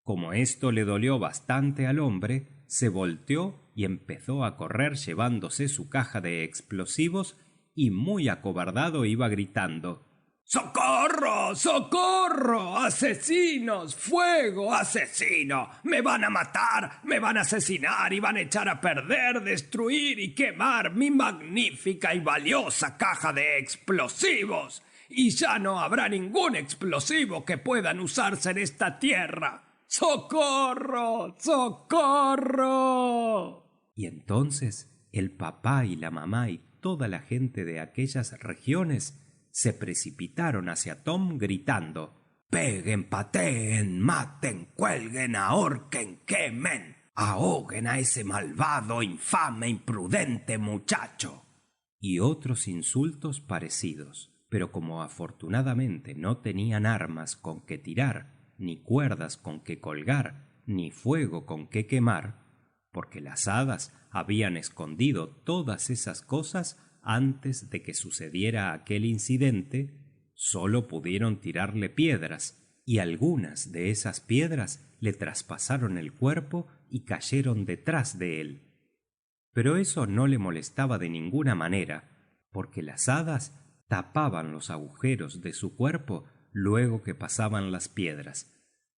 Como esto le dolió bastante al hombre, se volteó y empezó a correr llevándose su caja de explosivos, y muy acobardado iba gritando:
¡Socorro! ¡Socorro! ¡Asesinos! ¡Fuego! ¡Asesino! ¡Me van a matar! ¡Me van a asesinar! ¡Y van a echar a perder, destruir y quemar mi magnífica y valiosa caja de explosivos! ¡Y ya no habrá ningún explosivo que puedan usarse en esta tierra! ¡Socorro! ¡Socorro!
Y entonces el papá y la mamá y toda la gente de aquellas regiones se precipitaron hacia Tom gritando:
«Peguen, pateen, maten, cuelguen, ahorquen, quemen, ahoguen a ese malvado, infame, imprudente muchacho».
Y otros insultos parecidos. Pero como afortunadamente no tenían armas con que tirar, ni cuerdas con que colgar, ni fuego con que quemar, porque las hadas habían escondido todas esas cosas antes de que sucediera aquel incidente, solo pudieron tirarle piedras, y algunas de esas piedras le traspasaron el cuerpo y cayeron detrás de él. Pero eso no le molestaba de ninguna manera, porque las hadas tapaban los agujeros de su cuerpo luego que pasaban las piedras,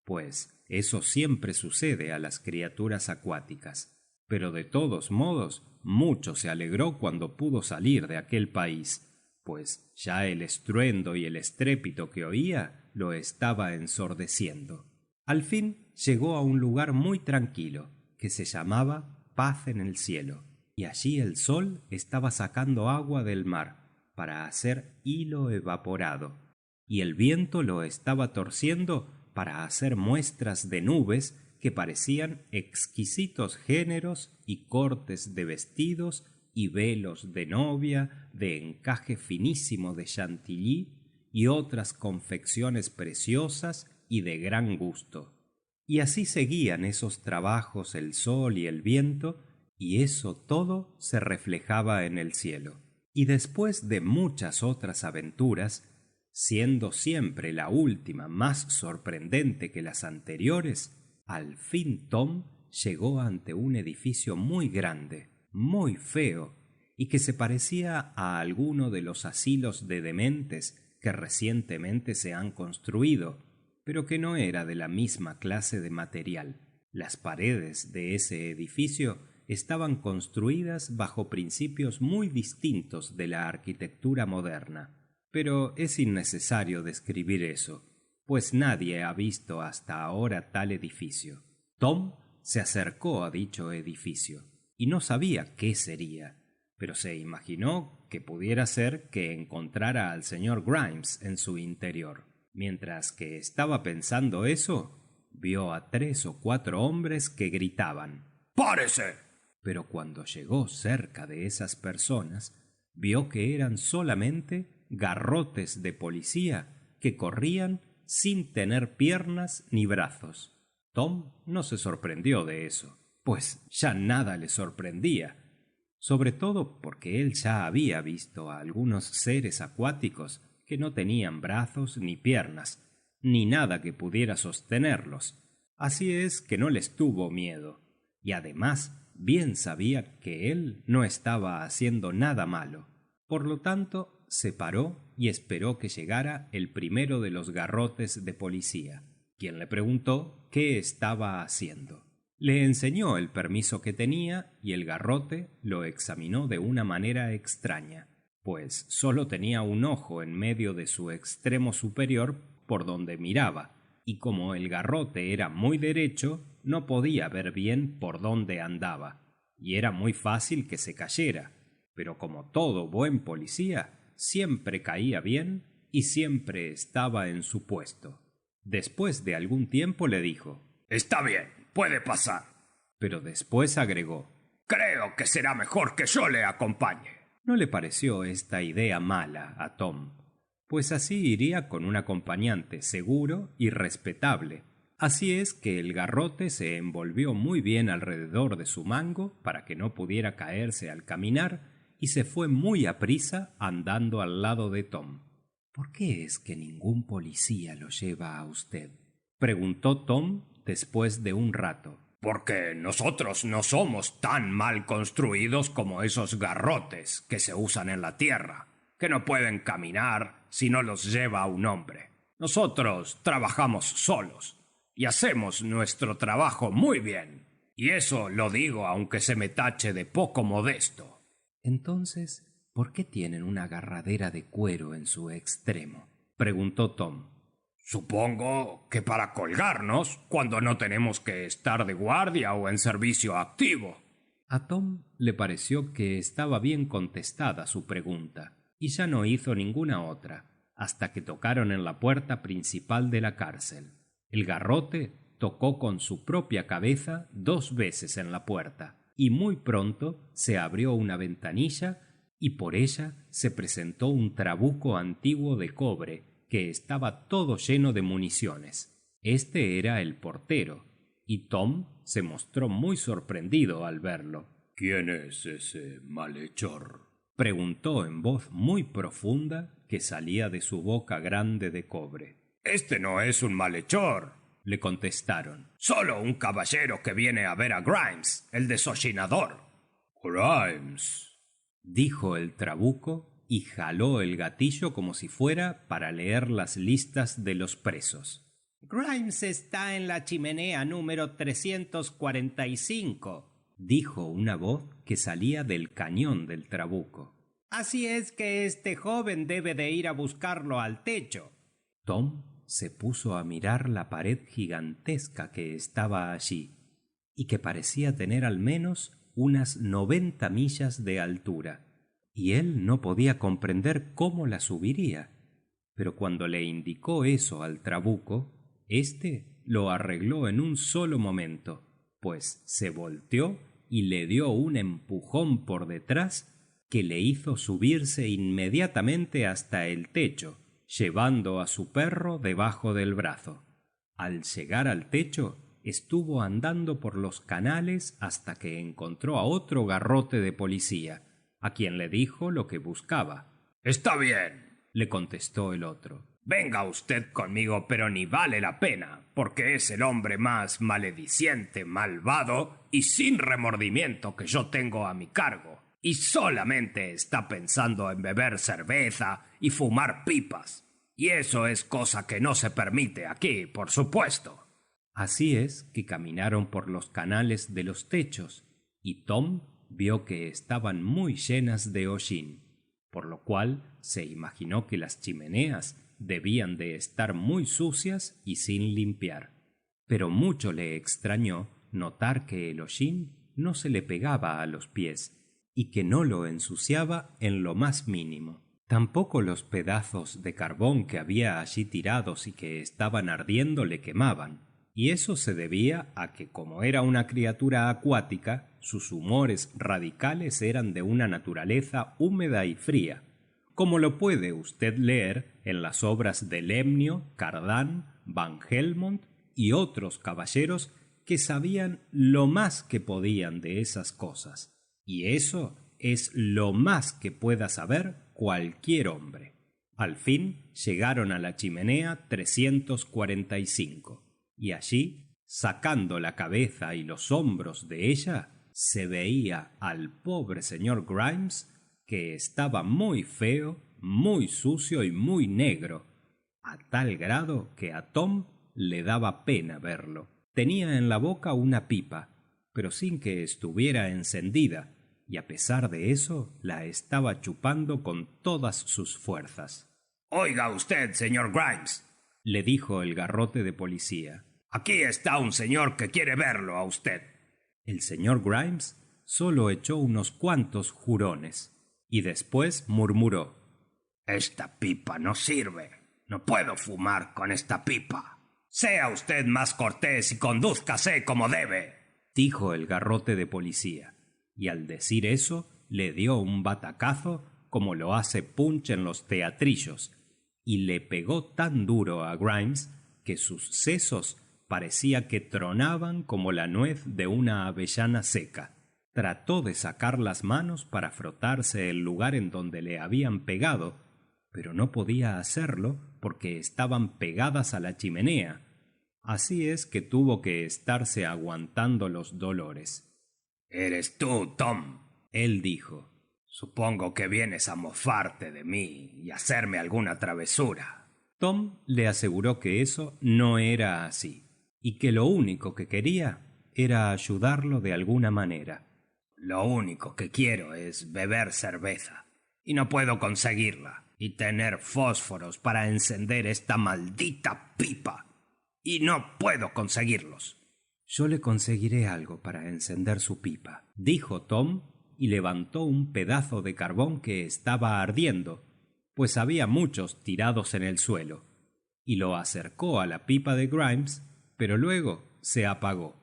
pues eso siempre sucede a las criaturas acuáticas. Pero de todos modos, mucho se alegró cuando pudo salir de aquel país, pues ya el estruendo y el estrépito que oía lo estaba ensordeciendo. Al fin llegó a un lugar muy tranquilo, que se llamaba Paz en el Cielo, y allí el sol estaba sacando agua del mar para hacer hilo evaporado, y el viento lo estaba torciendo para hacer muestras de nubes que parecían exquisitos géneros y cortes de vestidos y velos de novia de encaje finísimo de chantilly y otras confecciones preciosas y de gran gusto. Y así seguían esos trabajos el sol y el viento, y eso todo se reflejaba en el cielo. Y después de muchas otras aventuras, siendo siempre la última más sorprendente que las anteriores, al fin Tom llegó ante un edificio muy grande, muy feo, y que se parecía a alguno de los asilos de dementes que recientemente se han construido, pero que no era de la misma clase de material. Las paredes de ese edificio estaban construidas bajo principios muy distintos de la arquitectura moderna, pero es innecesario describir eso, pues nadie ha visto hasta ahora tal edificio. Tom se acercó a dicho edificio y no sabía qué sería, pero se imaginó que pudiera ser que encontrara al señor Grimes en su interior. Mientras que estaba pensando eso, vio a 3 o 4 hombres que gritaban:
¡Párese!
Pero cuando llegó cerca de esas personas, vio que eran solamente garrotes de policía que corrían sin tener piernas ni brazos. Tom no se sorprendió de eso, pues ya nada le sorprendía, sobre todo porque él ya había visto a algunos seres acuáticos que no tenían brazos ni piernas, ni nada que pudiera sostenerlos. Así es que no les tuvo miedo, y además bien sabía que él no estaba haciendo nada malo. Por lo tanto, se paró y esperó que llegara el primero de los garrotes de policía, quien le preguntó qué estaba haciendo. Le enseñó el permiso que tenía y el garrote lo examinó de una manera extraña, pues solo tenía un ojo en medio de su extremo superior por donde miraba, y como el garrote era muy derecho, no podía ver bien por dónde andaba, y era muy fácil que se cayera, pero como todo buen policía, siempre caía bien y siempre estaba en su puesto. Después de algún tiempo le dijo:
«Está bien, puede pasar».
Pero después agregó:
«Creo que será mejor que yo le acompañe».
No le pareció esta idea mala a Tom, pues así iría con un acompañante seguro y respetable. Así es que el garrote se envolvió muy bien alrededor de su mango para que no pudiera caerse al caminar, y se fue muy aprisa andando al lado de Tom. ¿Por qué es que ningún policía lo lleva a usted?, preguntó Tom después de un rato.
«Porque nosotros no somos tan mal construidos como esos garrotes que se usan en la tierra, que no pueden caminar si no los lleva un hombre. Nosotros trabajamos solos y hacemos nuestro trabajo muy bien. Y eso lo digo aunque se me tache de poco modesto».
«Entonces, ¿por qué tienen una agarradera de cuero en su extremo?», preguntó Tom.
«Supongo que para colgarnos cuando no tenemos que estar de guardia o en servicio activo».
A Tom le pareció que estaba bien contestada su pregunta, y ya no hizo ninguna otra, hasta que tocaron en la puerta principal de la cárcel. El garrote tocó con su propia cabeza 2 veces en la puerta, y muy pronto se abrió una ventanilla y por ella se presentó un trabuco antiguo de cobre que estaba todo lleno de municiones. Este era el portero, y Tom se mostró muy sorprendido al verlo.
«¿Quién es ese malhechor?»,
preguntó en voz muy profunda que salía de su boca grande de cobre.
«Este no es un malhechor»,
le contestaron.
«Solo un caballero que viene a ver a Grimes, el desollinador».
«Grimes»,
dijo el trabuco, y jaló el gatillo como si fuera para leer las listas de los presos. «Grimes está en la chimenea número 345», dijo una voz que salía del cañón del trabuco. «Así es que este joven debe de ir a buscarlo al techo». Tom se puso a mirar la pared gigantesca que estaba allí, y que parecía tener al menos unas 90 millas de altura, y él no podía comprender cómo la subiría. Pero cuando le indicó eso al trabuco, éste lo arregló en un solo momento, pues se volteó y le dio un empujón por detrás que le hizo subirse inmediatamente hasta el techo, llevando a su perro debajo del brazo. Al llegar al techo, estuvo andando por los canales hasta que encontró a otro garrote de policía, a quien le dijo lo que buscaba.
«Está bien»,
le contestó el otro.
«Venga usted conmigo, pero ni vale la pena, porque es el hombre más malediciente, malvado y sin remordimiento que yo tengo a mi cargo, y solamente está pensando en beber cerveza y fumar pipas. Y eso es cosa que no se permite aquí, por supuesto».
Así es que caminaron por los canales de los techos, y Tom vio que estaban muy llenas de hollín, por lo cual se imaginó que las chimeneas debían de estar muy sucias y sin limpiar. Pero mucho le extrañó notar que el hollín no se le pegaba a los pies y que no lo ensuciaba en lo más mínimo. Tampoco los pedazos de carbón que había allí tirados y que estaban ardiendo le quemaban. y eso se debía a que, como era una criatura acuática, sus humores radicales eran de una naturaleza húmeda y fría, como lo puede usted leer en las obras de Lemnio, Cardan, Van Helmont y otros caballeros que sabían lo más que podían de esas cosas, y eso es lo más que pueda saber cualquier hombre. Al fin llegaron a la chimenea 345, y allí, sacando la cabeza y los hombros de ella, se veía al pobre señor Grimes, que estaba muy feo, muy sucio y muy negro, a tal grado que a Tom le daba pena verlo. Tenía en la boca una pipa, pero sin que estuviera encendida, y a pesar de eso la estaba chupando con todas sus fuerzas.
«Oiga usted, señor Grimes»,
le dijo el garrote de policía.
«Aquí está un señor que quiere verlo a usted».
El señor Grimes solo echó unos cuantos jurones, y después murmuró:
«Esta pipa no sirve. No puedo fumar con esta pipa. Sea usted más cortés y condúzcase como debe»,
dijo el garrote de policía, y al decir eso le dio un batacazo como lo hace Punch en los teatrillos, y le pegó tan duro a Grimes que sus sesos parecía que tronaban como la nuez de una avellana seca. Trató de sacar las manos para frotarse el lugar en donde le habían pegado, pero no podía hacerlo porque estaban pegadas a la chimenea. Así es que tuvo que estarse aguantando los dolores.
«¿Eres tú, Tom?»,
él dijo.
«Supongo que vienes a mofarte de mí y hacerme alguna travesura».
Tom le aseguró que eso no era así, y que lo único que quería era ayudarlo de alguna manera.
«Lo único que quiero es beber cerveza, y no puedo conseguirla, y tener fósforos para encender esta maldita pipa, y no puedo conseguirlos».
«Yo le conseguiré algo para encender su pipa», dijo Tom, y levantó un pedazo de carbón que estaba ardiendo, pues había muchos tirados en el suelo, y lo acercó a la pipa de Grimes, pero luego se apagó.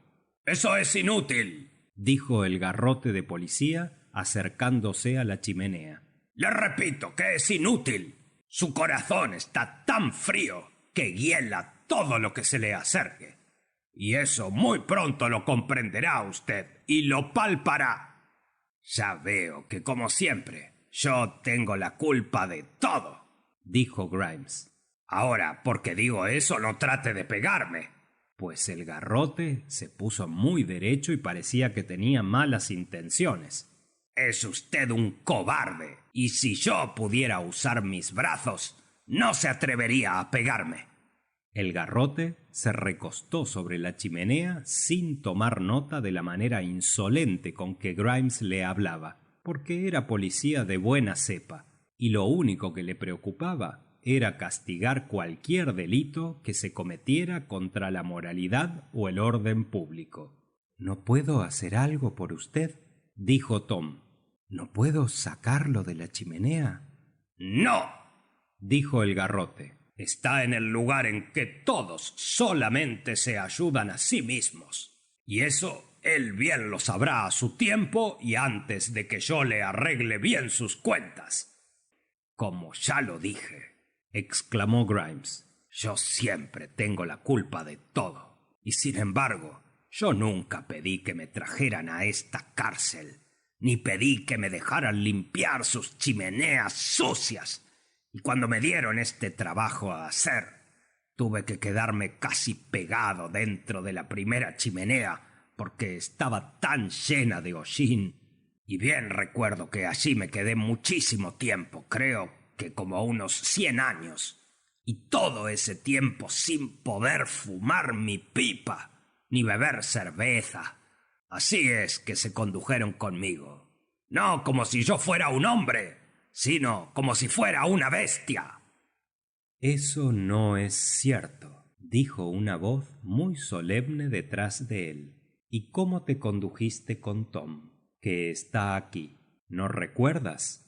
«¡Eso es inútil!»,
dijo el garrote de policía, acercándose a la chimenea.
«Le repito que es inútil. Su corazón está tan frío que hiela todo lo que se le acerque. Y eso muy pronto lo comprenderá usted y lo palpará. Ya veo que, como siempre, yo tengo la culpa de todo»,
dijo Grimes.
«Ahora, porque digo eso, no trate de pegarme».
Pues el garrote se puso muy derecho y parecía que tenía malas intenciones.
«Es usted un cobarde, y si yo pudiera usar mis brazos, no se atrevería a pegarme».
El garrote se recostó sobre la chimenea sin tomar nota de la manera insolente con que Grimes le hablaba, porque era policía de buena cepa, y lo único que le preocupaba era castigar cualquier delito que se cometiera contra la moralidad o el orden público. «¿No puedo hacer algo por usted?», dijo Tom. «¿No puedo sacarlo de la chimenea?».
«No»,
dijo el garrote.
«Está en el lugar en que todos solamente se ayudan a sí mismos. Y eso él bien lo sabrá a su tiempo y antes de que yo le arregle bien sus cuentas». «Como ya lo dije», exclamó Grimes, «yo siempre tengo la culpa de todo. Y sin embargo, yo nunca pedí que me trajeran a esta cárcel, ni pedí que me dejaran limpiar sus chimeneas sucias. Y cuando me dieron este trabajo a hacer, tuve que quedarme casi pegado dentro de la primera chimenea porque estaba tan llena de hollín. Y bien recuerdo que allí me quedé muchísimo tiempo, creo que como unos 100 años. Y todo ese tiempo sin poder fumar mi pipa, ni beber cerveza. Así es que se condujeron conmigo. No como si yo fuera un hombre, sino como si fuera una bestia».
«Eso no es cierto», dijo una voz muy solemne detrás de él. «¿Y cómo te condujiste con Tom, que está aquí? ¿No recuerdas?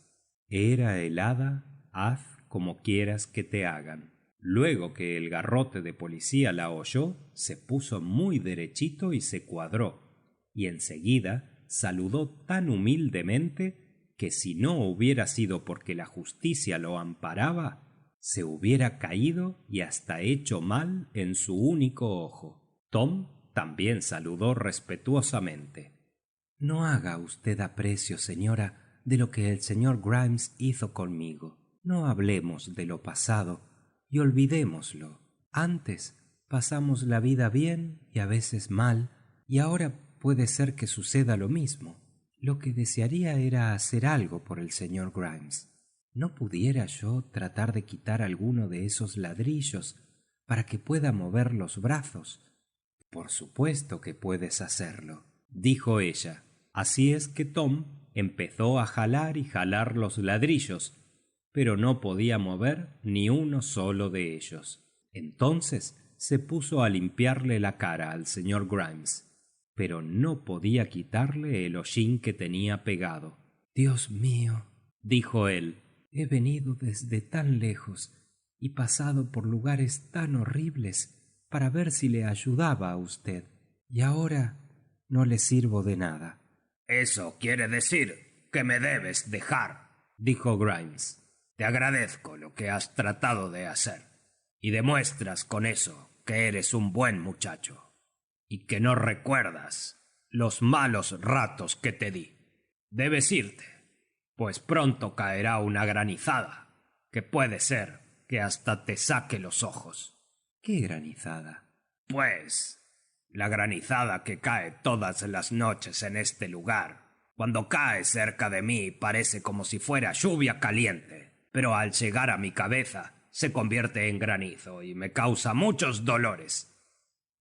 Era el hada, haz como quieras que te hagan». Luego que el garrote de policía la oyó, se puso muy derechito y se cuadró, y enseguida saludó tan humildemente que si no hubiera sido porque la justicia lo amparaba, se hubiera caído y hasta hecho mal en su único ojo. Tom también saludó respetuosamente. No haga usted aprecio, señora, de lo que el señor Grimes hizo conmigo. No hablemos de lo pasado y olvidémoslo. Antes pasamos la vida bien y a veces mal, y ahora puede ser que suceda lo mismo. Lo que desearía era hacer algo por el señor Grimes. ¿No pudiera yo tratar de quitar alguno de esos ladrillos para que pueda mover los brazos? Por supuesto que puedes hacerlo, dijo ella. Así es que Tom empezó a jalar y jalar los ladrillos, pero no podía mover ni uno solo de ellos. Entonces se puso a limpiarle la cara al señor Grimes, pero no podía quitarle el hollín que tenía pegado. Dios mío, dijo él, he venido desde tan lejos y pasado por lugares tan horribles para ver si le ayudaba a usted, y ahora no le sirvo de nada.
Eso quiere decir que me debes dejar,
dijo Grimes.
Te agradezco lo que has tratado de hacer, y demuestras con eso que eres un buen muchacho, y que no recuerdas los malos ratos que te di. Debes irte, pues pronto caerá una granizada, que puede ser que hasta te saque los ojos.
¿Qué granizada?
Pues la granizada que cae todas las noches en este lugar. Cuando cae cerca de mí parece como si fuera lluvia caliente, pero al llegar a mi cabeza se convierte en granizo y me causa muchos dolores.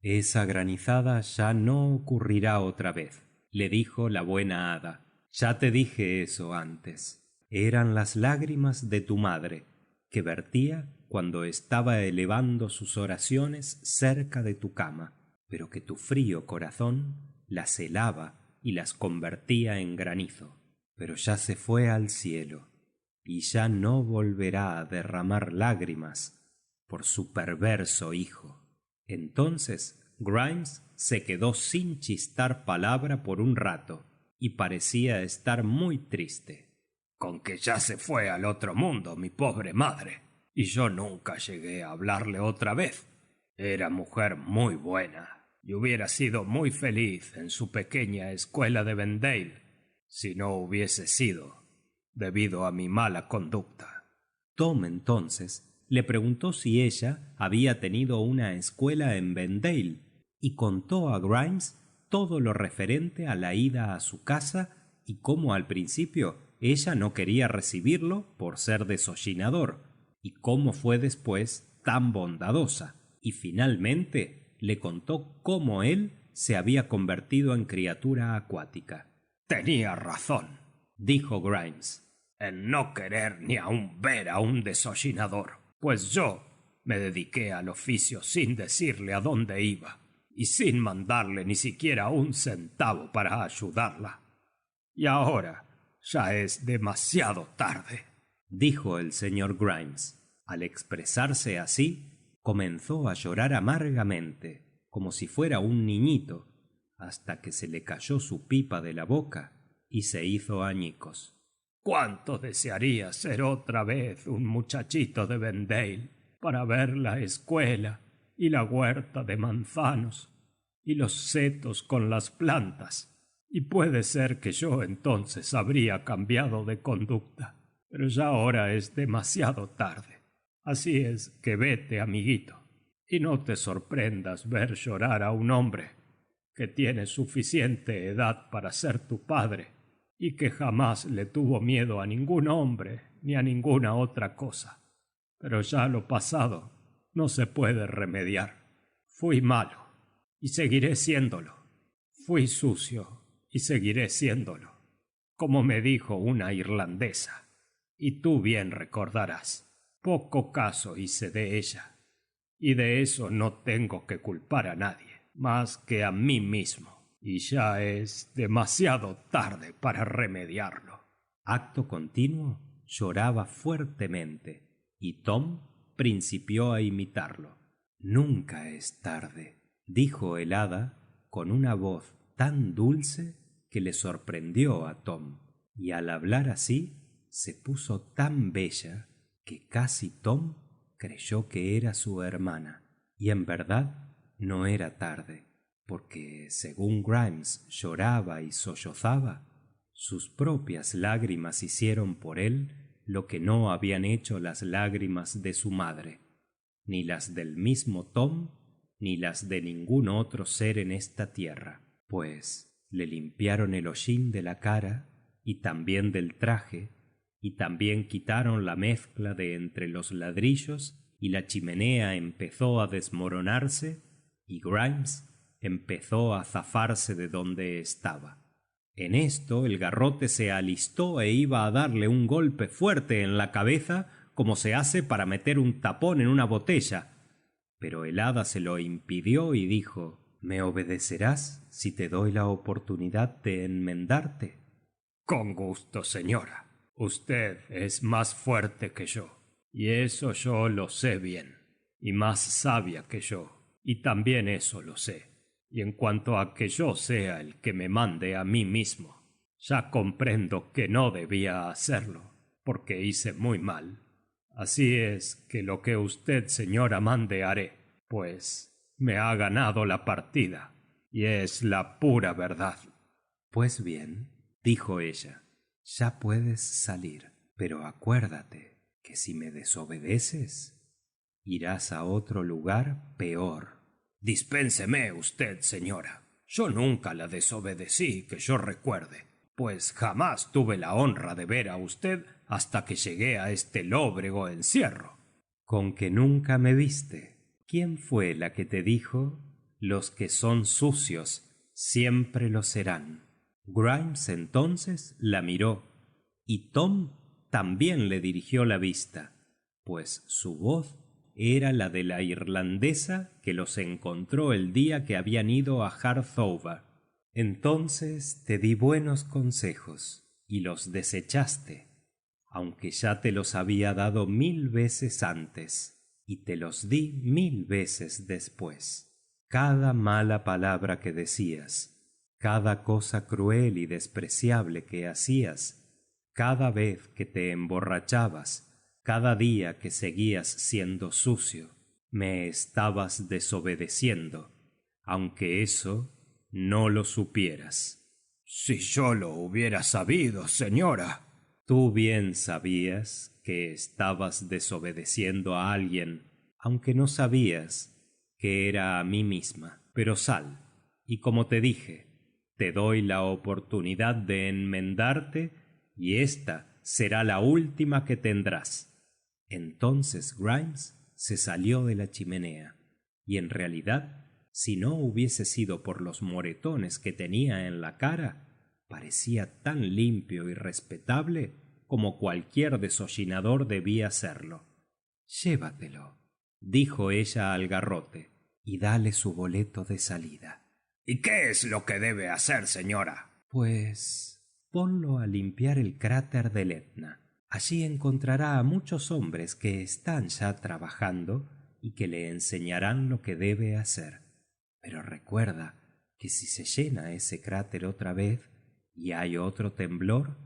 Esa granizada ya no ocurrirá otra vez, le dijo la buena hada. Ya te dije eso antes. Eran las lágrimas de tu madre, que vertía cuando estaba elevando sus oraciones cerca de tu cama, pero que tu frío corazón las helaba y las convertía en granizo. Pero ya se fue al cielo, y ya no volverá a derramar lágrimas por su perverso hijo. Entonces Grimes se quedó sin chistar palabra por un rato, y parecía estar muy triste.
Con que ya se fue al otro mundo mi pobre madre, y yo nunca llegué a hablarle otra vez. Era mujer muy buena, y hubiera sido muy feliz en su pequeña escuela de Vendale, si no hubiese sido debido a mi mala conducta.
Tom entonces le preguntó si ella había tenido una escuela en Vendale, y contó a Grimes todo lo referente a la ida a su casa y cómo al principio ella no quería recibirlo por ser desollinador, y cómo fue después tan bondadosa, y finalmente le contó cómo él se había convertido en criatura acuática.
Tenía razón,
dijo Grimes,
en no querer ni aun ver a un desollinador, pues yo me dediqué al oficio sin decirle a dónde iba y sin mandarle ni siquiera un centavo para ayudarla. Y ahora ya es demasiado tarde,
dijo el señor Grimes. Al expresarse así, comenzó a llorar amargamente, como si fuera un niñito, hasta que se le cayó su pipa de la boca y se hizo añicos.
Cuánto desearía ser otra vez un muchachito de Vendale para ver la escuela y la huerta de manzanos y los setos con las plantas, y puede ser que yo entonces habría cambiado de conducta, pero ya ahora es demasiado tarde. Así es que vete, amiguito, y no te sorprendas ver llorar a un hombre que tiene suficiente edad para ser tu padre y que jamás le tuvo miedo a ningún hombre ni a ninguna otra cosa. Pero ya lo pasado no se puede remediar. Fui malo y seguiré siéndolo. Fui sucio y seguiré siéndolo, como me dijo una irlandesa, y tú bien recordarás. Poco caso hice de ella, y de eso no tengo que culpar a nadie, más que a mí mismo, y ya es demasiado tarde para remediarlo.
Acto continuo lloraba fuertemente, y Tom principió a imitarlo. Nunca es tarde, dijo el hada con una voz tan dulce que le sorprendió a Tom, y al hablar así se puso tan bella que casi Tom creyó que era su hermana. Y en verdad no era tarde, porque según Grimes lloraba y sollozaba, sus propias lágrimas hicieron por él lo que no habían hecho las lágrimas de su madre, ni las del mismo Tom, ni las de ningún otro ser en esta tierra, pues le limpiaron el hollín de la cara y también del traje, y también quitaron la mezcla de entre los ladrillos, y la chimenea empezó a desmoronarse, y Grimes empezó a zafarse de donde estaba. En esto el garrote se alistó e iba a darle un golpe fuerte en la cabeza, como se hace para meter un tapón en una botella, pero el hada se lo impidió y dijo: ¿Me obedecerás si te doy la oportunidad de enmendarte?
Con gusto, señora. Usted es más fuerte que yo, y eso yo lo sé bien, y más sabia que yo, y también eso lo sé. Y en cuanto a que yo sea el que me mande a mí mismo, ya comprendo que no debía hacerlo, porque hice muy mal. Así es que lo que usted, señora, mande haré, pues me ha ganado la partida, y es la pura verdad.
Pues bien, dijo ella, ya puedes salir, pero acuérdate que si me desobedeces, irás a otro lugar peor.
Dispénseme usted, señora. Yo nunca la desobedecí, que yo recuerde, pues jamás tuve la honra de ver a usted hasta que llegué a este lóbrego encierro.
Con que nunca me viste. ¿Quién fue la que te dijo: los que son sucios siempre lo serán? Grimes entonces la miró, y Tom también le dirigió la vista, pues su voz era la de la irlandesa que los encontró el día que habían ido a Harthover. Entonces te di buenos consejos y los desechaste, aunque ya te los había dado 1000 veces antes, y te los di 1000 veces después. Cada mala palabra que decías, cada cosa cruel y despreciable que hacías, cada vez que te emborrachabas, cada día que seguías siendo sucio, me estabas desobedeciendo, aunque eso no lo supieras.
Si yo lo hubiera sabido, señora.
Tú bien sabías que estabas desobedeciendo a alguien, aunque no sabías que era a mí misma. Pero sal, y como te dije, te doy la oportunidad de enmendarte, y esta será la última que tendrás. Entonces Grimes se salió de la chimenea, y en realidad, si no hubiese sido por los moretones que tenía en la cara, parecía tan limpio y respetable como cualquier desollinador debía serlo. Llévatelo, dijo ella al garrote, y dale su boleto de salida.
¿Y qué es lo que debe hacer, señora?
Pues ponlo a limpiar el cráter del Etna. Allí encontrará a muchos hombres que están ya trabajando y que le enseñarán lo que debe hacer. Pero recuerda que si se llena ese cráter otra vez y hay otro temblor,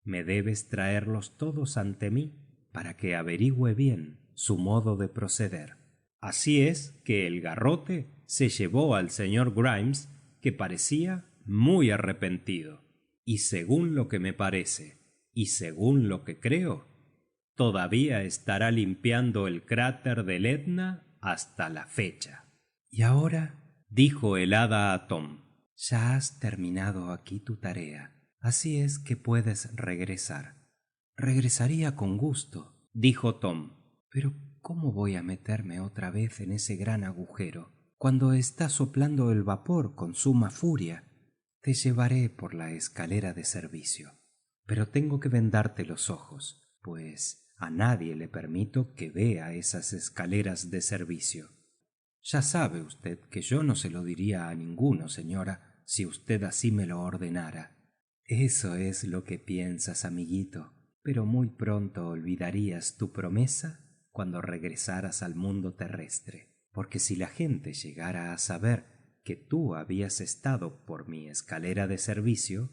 me debes traerlos todos ante mí para que averigüe bien su modo de proceder. Así es que el garrote se llevó al señor Grimes, que parecía muy arrepentido, y según lo que me parece y según lo que creo, todavía estará limpiando el cráter del Etna hasta la fecha. Y ahora, dijo el hada a Tom, ya has terminado aquí tu tarea, así es que puedes regresar. Regresaría con gusto, dijo Tom, pero ¿cómo voy a meterme otra vez en ese gran agujero cuando está soplando el vapor con suma furia? Te llevaré por la escalera de servicio, pero tengo que vendarte los ojos, pues a nadie le permito que vea esas escaleras de servicio. Ya sabe usted que yo no se lo diría a ninguno, señora, si usted así me lo ordenara. Eso es lo que piensas, amiguito, pero muy pronto olvidarías tu promesa cuando regresaras al mundo terrestre, porque si la gente llegara a saber que tú habías estado por mi escalera de servicio,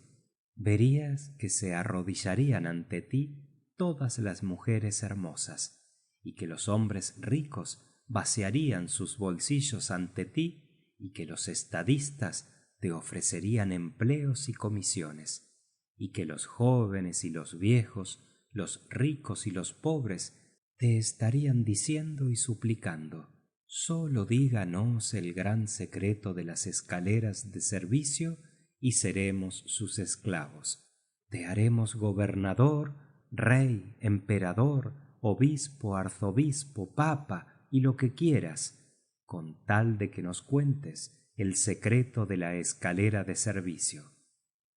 verías que se arrodillarían ante ti todas las mujeres hermosas, y que los hombres ricos vaciarían sus bolsillos ante ti, y que los estadistas te ofrecerían empleos y comisiones, y que los jóvenes y los viejos, los ricos y los pobres te estarían diciendo y suplicando: solo díganos el gran secreto de las escaleras de servicio y seremos sus esclavos. Te haremos gobernador, rey, emperador, obispo, arzobispo, papa y lo que quieras, con tal de que nos cuentes el secreto de la escalera de servicio,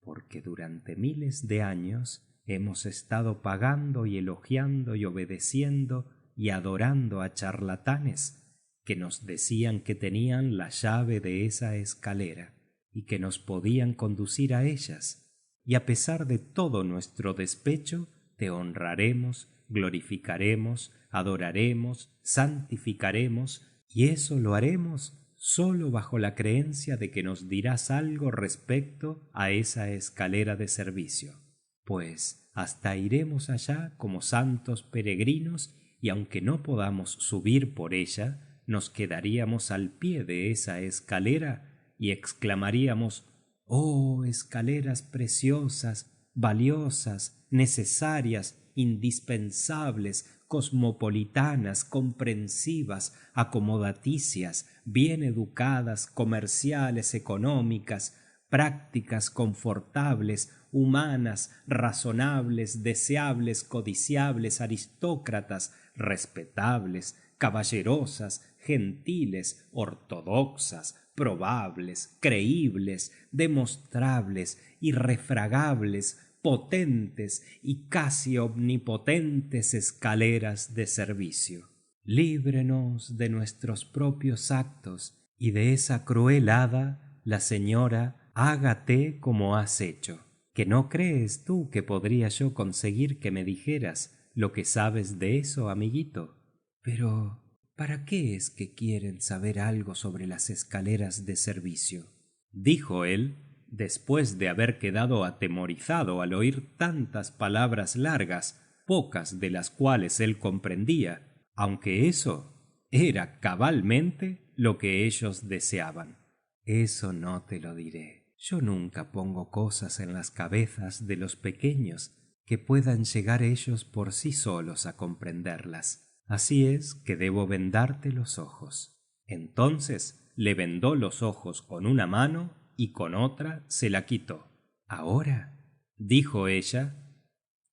porque durante miles de años hemos estado pagando y elogiando y obedeciendo y adorando a charlatanes que nos decían que tenían la llave de esa escalera y que nos podían conducir a ellas, y a pesar de todo nuestro despecho te honraremos, glorificaremos, adoraremos, santificaremos, y eso lo haremos solo bajo la creencia de que nos dirás algo respecto a esa escalera de servicio, pues hasta iremos allá como santos peregrinos, y aunque no podamos subir por ella, nos quedaríamos al pie de esa escalera y exclamaríamos: oh, escaleras preciosas, valiosas, necesarias, indispensables, cosmopolitanas, comprensivas, acomodaticias, bien educadas, comerciales, económicas, prácticas, confortables, humanas, razonables, deseables, codiciables, aristócratas, respetables, caballerosas, gentiles, ortodoxas, probables, creíbles, demostrables, irrefragables, potentes y casi omnipotentes escaleras de servicio. Líbrenos de nuestros propios actos y de esa cruel hada, la señora Ágate, como has hecho. ¿Que no crees tú que podría yo conseguir que me dijeras lo que sabes de eso, amiguito? Pero ¿para qué es que quieren saber algo sobre las escaleras de servicio?, dijo él, después de haber quedado atemorizado al oír tantas palabras largas, pocas de las cuales él comprendía, aunque eso era cabalmente lo que ellos deseaban. Eso no te lo diré. Yo nunca pongo cosas en las cabezas de los pequeños que puedan llegar ellos por sí solos a comprenderlas. Así es que debo vendarte los ojos. Entonces le vendó los ojos con una mano y con otra se la quitó. Ahora, dijo ella,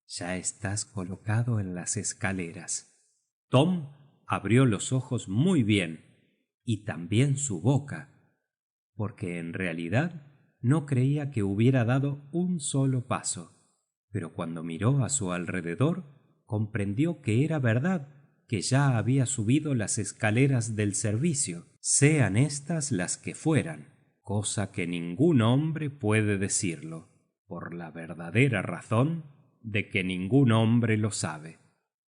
ya estás colocado en las escaleras. Tom abrió los ojos muy bien y también su boca, porque en realidad no creía que hubiera dado un solo paso, pero cuando miró a su alrededor comprendió que era verdad, que ya había subido las escaleras del servicio, sean estas las que fueran, cosa que ningún hombre puede decirlo, por la verdadera razón de que ningún hombre lo sabe.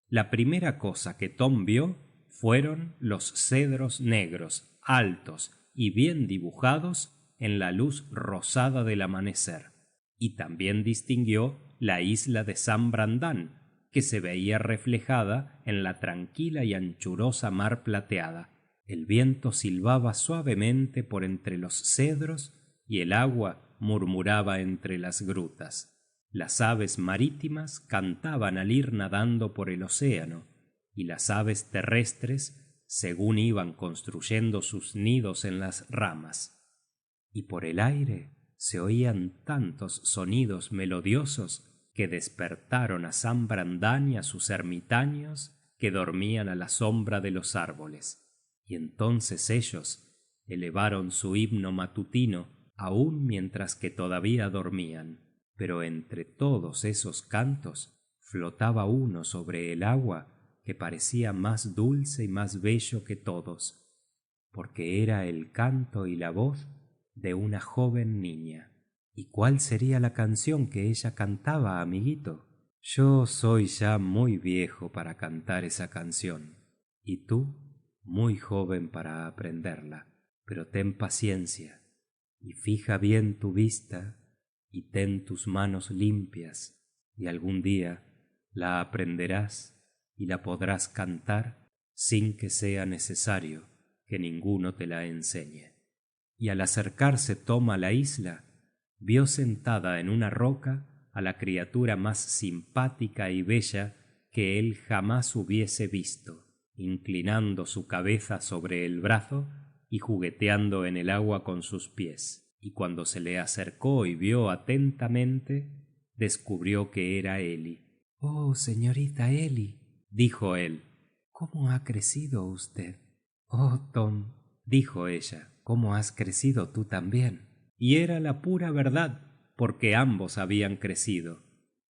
La primera cosa que Tom vio fueron los cedros negros, altos y bien dibujados en la luz rosada del amanecer, y también distinguió la isla de San Brandán, que se veía reflejada en la tranquila y anchurosa mar plateada. El viento silbaba suavemente por entre los cedros y el agua murmuraba entre las grutas. Las aves marítimas cantaban al ir nadando por el océano, y las aves terrestres, según iban construyendo sus nidos en las ramas. Y por el aire se oían tantos sonidos melodiosos que despertaron a San Brandán y a sus ermitaños que dormían a la sombra de los árboles. Y entonces ellos elevaron su himno matutino aún mientras que todavía dormían. Pero entre todos esos cantos flotaba uno sobre el agua que parecía más dulce y más bello que todos, porque era el canto y la voz de una joven niña. ¿Y cuál sería la canción que ella cantaba, amiguito? Yo soy ya muy viejo para cantar esa canción, y tú muy joven para aprenderla. Pero ten paciencia y fija bien tu vista y ten tus manos limpias, y algún día la aprenderás y la podrás cantar sin que sea necesario que ninguno te la enseñe. Y al acercarse Tom a la isla, vio sentada en una roca a la criatura más simpática y bella que él jamás hubiese visto, inclinando su cabeza sobre el brazo y jugueteando en el agua con sus pies. Y cuando se le acercó y vio atentamente, descubrió que era Ellie. Oh, señorita Ellie, dijo él, ¿cómo ha crecido usted? Oh, Tom, dijo ella, ¿cómo has crecido tú también? Y era la pura verdad, porque ambos habían crecido,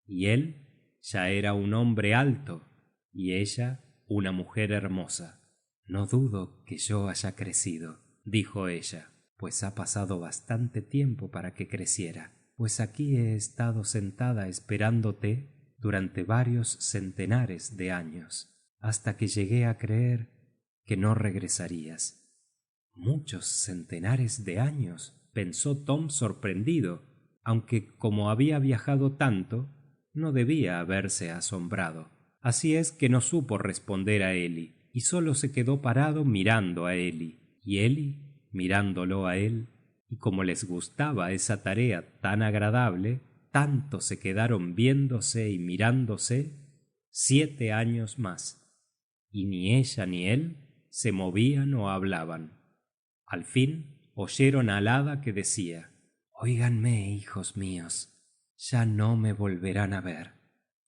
y él ya era un hombre alto, y ella una mujer hermosa. No dudo que yo haya crecido, dijo ella, pues ha pasado bastante tiempo para que creciera, pues aquí he estado sentada esperándote durante varios centenares de años, hasta que llegué a creer que no regresarías. Muchos centenares de años, pensó Tom sorprendido, aunque como había viajado tanto, no debía haberse asombrado. Así es que no supo responder a Ellie, y solo se quedó parado mirando a Ellie, y Ellie mirándolo a él, y como les gustaba esa tarea tan agradable, tanto se quedaron viéndose y mirándose 7 años más, y ni ella ni él se movían o hablaban. Al fin oyeron al hada que decía: Óiganme, hijos míos, ya no me volverán a ver.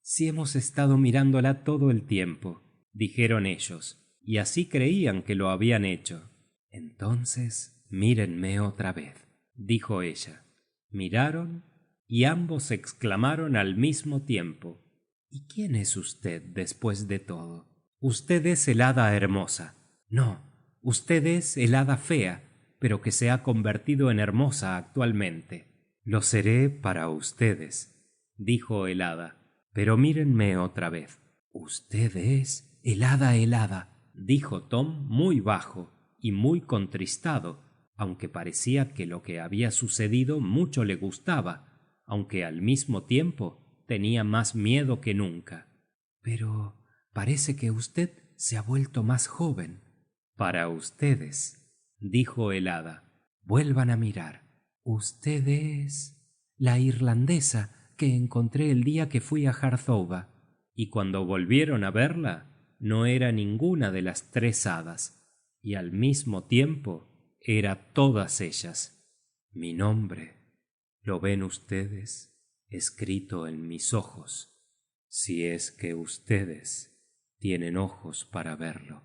Si hemos estado mirándola todo el tiempo, dijeron ellos, y así creían que lo habían hecho. Entonces mírenme otra vez, dijo ella. Miraron y ambos exclamaron al mismo tiempo: ¿Y quién es usted después de todo? Usted es el hada hermosa. No, usted es el hada fea, pero que se ha convertido en hermosa actualmente. Lo seré para ustedes, dijo el hada, pero mírenme otra vez. Usted es el hada helada, dijo Tom muy bajo y muy contristado, aunque parecía que lo que había sucedido mucho le gustaba, aunque al mismo tiempo tenía más miedo que nunca. Pero parece que usted se ha vuelto más joven. Para ustedes, dijo el hada. Vuelvan a mirar. Usted es la irlandesa que encontré el día que fui a Harthova. Y cuando volvieron a verla, no era ninguna de las 3 hadas, y al mismo tiempo era todas ellas. Mi nombre, ¿lo ven ustedes? Escrito en mis ojos, si es que ustedes tienen ojos para verlo.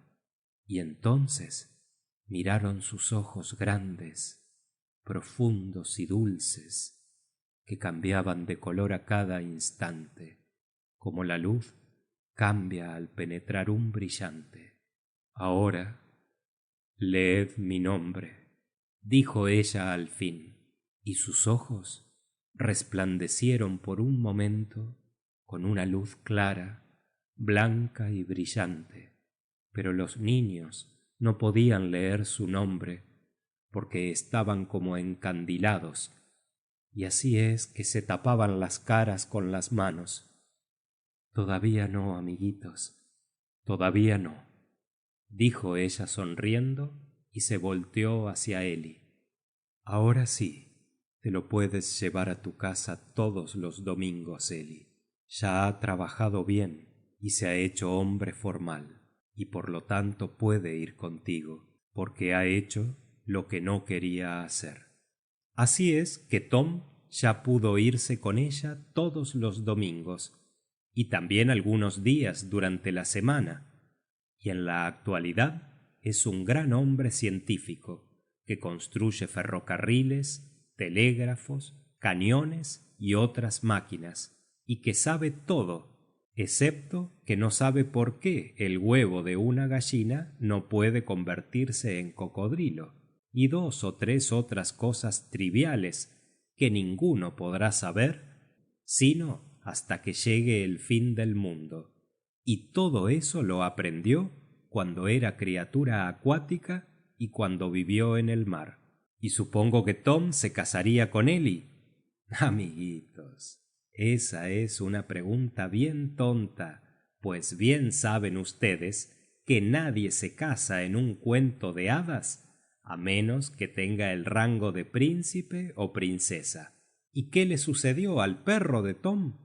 Y entonces miraron sus ojos grandes, profundos y dulces, que cambiaban de color a cada instante, como la luz cambia al penetrar un brillante. Ahora, leed mi nombre, dijo ella al fin, y sus ojos resplandecieron por un momento con una luz clara, blanca y brillante. Pero los niños no podían leer su nombre porque estaban como encandilados, y así es que se tapaban las caras con las manos. Todavía no, amiguitos, todavía no, dijo ella sonriendo y se volteó hacia Ellie. Ahora sí, te lo puedes llevar a tu casa todos los domingos, Ellie. Ya ha trabajado bien y se ha hecho hombre formal, y por lo tanto puede ir contigo, porque ha hecho lo que no quería hacer. Así es que Tom ya pudo irse con ella todos los domingos, y también algunos días durante la semana, y en la actualidad es un gran hombre científico que construye ferrocarriles, telégrafos, cañones y otras máquinas, y que sabe todo, excepto que no sabe por qué el huevo de una gallina no puede convertirse en cocodrilo, y 2 o 3 otras cosas triviales que ninguno podrá saber sino hasta que llegue el fin del mundo. Y todo eso lo aprendió cuando era criatura acuática y cuando vivió en el mar. Y supongo que Tom se casaría con Ellie. Amiguitos, esa es una pregunta bien tonta, pues bien saben ustedes que nadie se casa en un cuento de hadas a menos que tenga el rango de príncipe o princesa. ¿Y qué le sucedió al perro de Tom?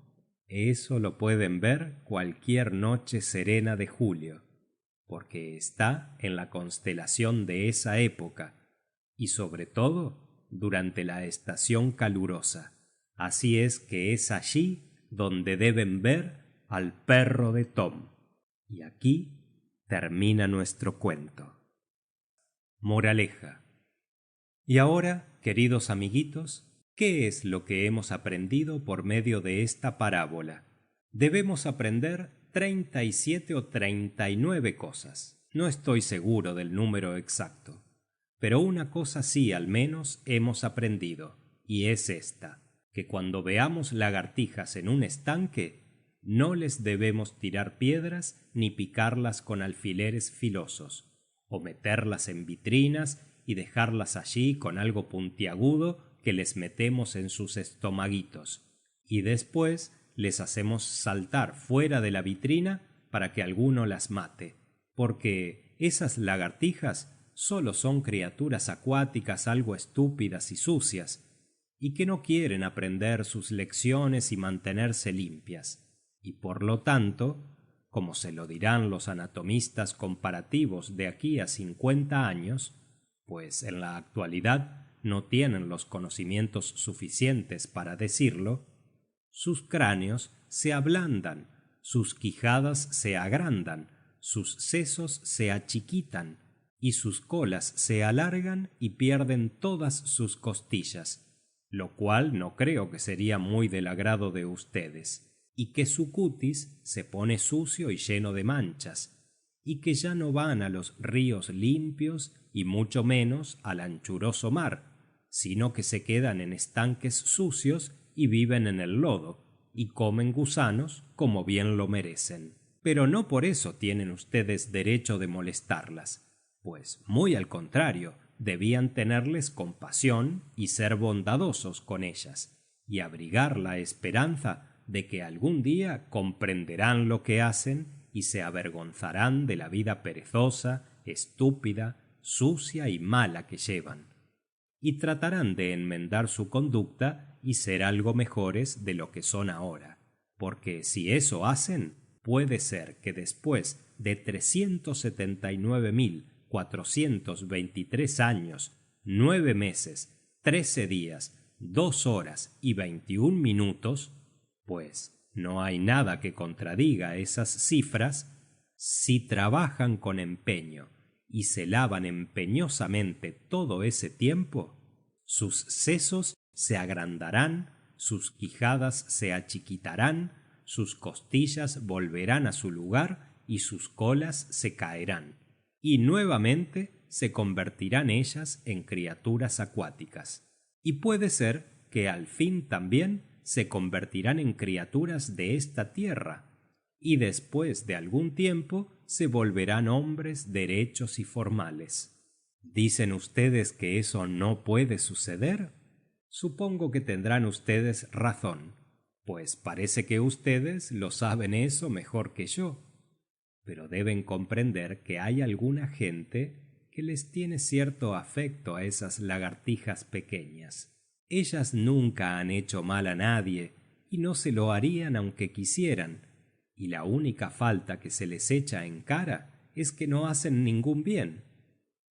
Eso lo pueden ver cualquier noche serena de julio, porque está en la constelación de esa época, y sobre todo durante la estación calurosa. Así es que es allí donde deben ver al perro de Tom. Y aquí termina nuestro cuento. Moraleja. Y ahora, queridos amiguitos, ¿qué es lo que hemos aprendido por medio de esta parábola? Debemos aprender 37 o 39 cosas. No estoy seguro del número exacto. Pero una cosa sí al menos hemos aprendido, y es esta, que cuando veamos lagartijas en un estanque, no les debemos tirar piedras ni picarlas con alfileres filosos, o meterlas en vitrinas y dejarlas allí con algo puntiagudo que les metemos en sus estomaguitos, y después les hacemos saltar fuera de la vitrina para que alguno las mate, porque esas lagartijas solo son criaturas acuáticas algo estúpidas y sucias, y que no quieren aprender sus lecciones y mantenerse limpias, y por lo tanto, como se lo dirán los anatomistas comparativos de aquí a 50 años, pues en la actualidad no tienen los conocimientos suficientes para decirlo, sus cráneos se ablandan, sus quijadas se agrandan, sus sesos se achiquitan, y sus colas se alargan y pierden todas sus costillas, lo cual no creo que sería muy del agrado de ustedes, y que su cutis se pone sucio y lleno de manchas, y que ya no van a los ríos limpios y mucho menos al anchuroso mar, sino que se quedan en estanques sucios y viven en el lodo, y comen gusanos como bien lo merecen. Pero no por eso tienen ustedes derecho de molestarlas, pues muy al contrario, debían tenerles compasión y ser bondadosos con ellas, y abrigar la esperanza de que algún día comprenderán lo que hacen y se avergonzarán de la vida perezosa, estúpida, sucia y mala que llevan, y tratarán de enmendar su conducta y ser algo mejores de lo que son ahora, porque si eso hacen, puede ser que después de 379.423 años, 9 meses, 13 días, 2 horas y 21 minutos, pues no hay nada que contradiga esas cifras, si trabajan con empeño y se lavan empeñosamente todo ese tiempo, sus sesos se agrandarán, sus quijadas se achiquitarán, sus costillas volverán a su lugar y sus colas se caerán, y nuevamente se convertirán ellas en criaturas acuáticas. Y puede ser que al fin también se convertirán en criaturas de esta tierra, y después de algún tiempo se volverán hombres derechos y formales. ¿Dicen ustedes que eso no puede suceder? Supongo que tendrán ustedes razón, pues parece que ustedes lo saben eso mejor que yo. Pero deben comprender que hay alguna gente que les tiene cierto afecto a esas lagartijas pequeñas. Ellas nunca han hecho mal a nadie y no se lo harían aunque quisieran, y la única falta que se les echa en cara es que no hacen ningún bien.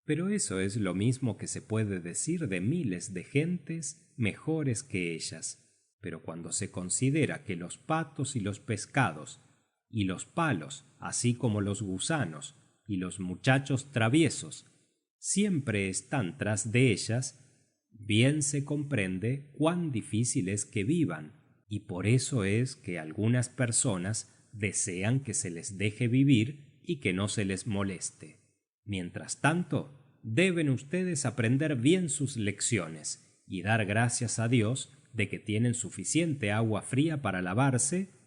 Pero eso es lo mismo que se puede decir de miles de gentes mejores que ellas. Pero cuando se considera que los patos y los pescados, y los palos, así como los gusanos, y los muchachos traviesos, siempre están tras de ellas, bien se comprende cuán difícil es que vivan, y por eso es que algunas personas desean que se les deje vivir y que no se les moleste. Mientras tanto, deben ustedes aprender bien sus lecciones y dar gracias a Dios de que tienen suficiente agua fría para lavarse,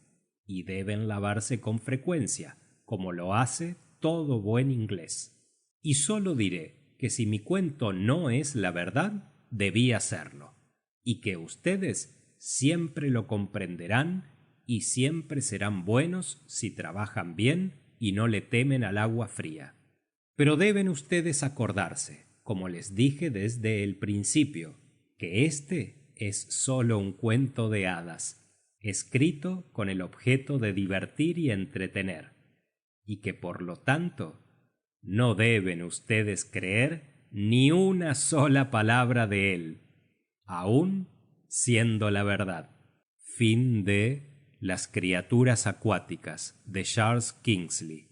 y deben lavarse con frecuencia, como lo hace todo buen inglés. Y solo diré que si mi cuento no es la verdad, debí hacerlo, y que ustedes siempre lo comprenderán y siempre serán buenos si trabajan bien y no le temen al agua fría. Pero deben ustedes acordarse, como les dije desde el principio, que este es solo un cuento de hadas, escrito con el objeto de divertir y entretener, y que por lo tanto no deben ustedes creer ni una sola palabra de él, aun siendo la verdad. Fin de Las criaturas acuáticas de Charles Kingsley.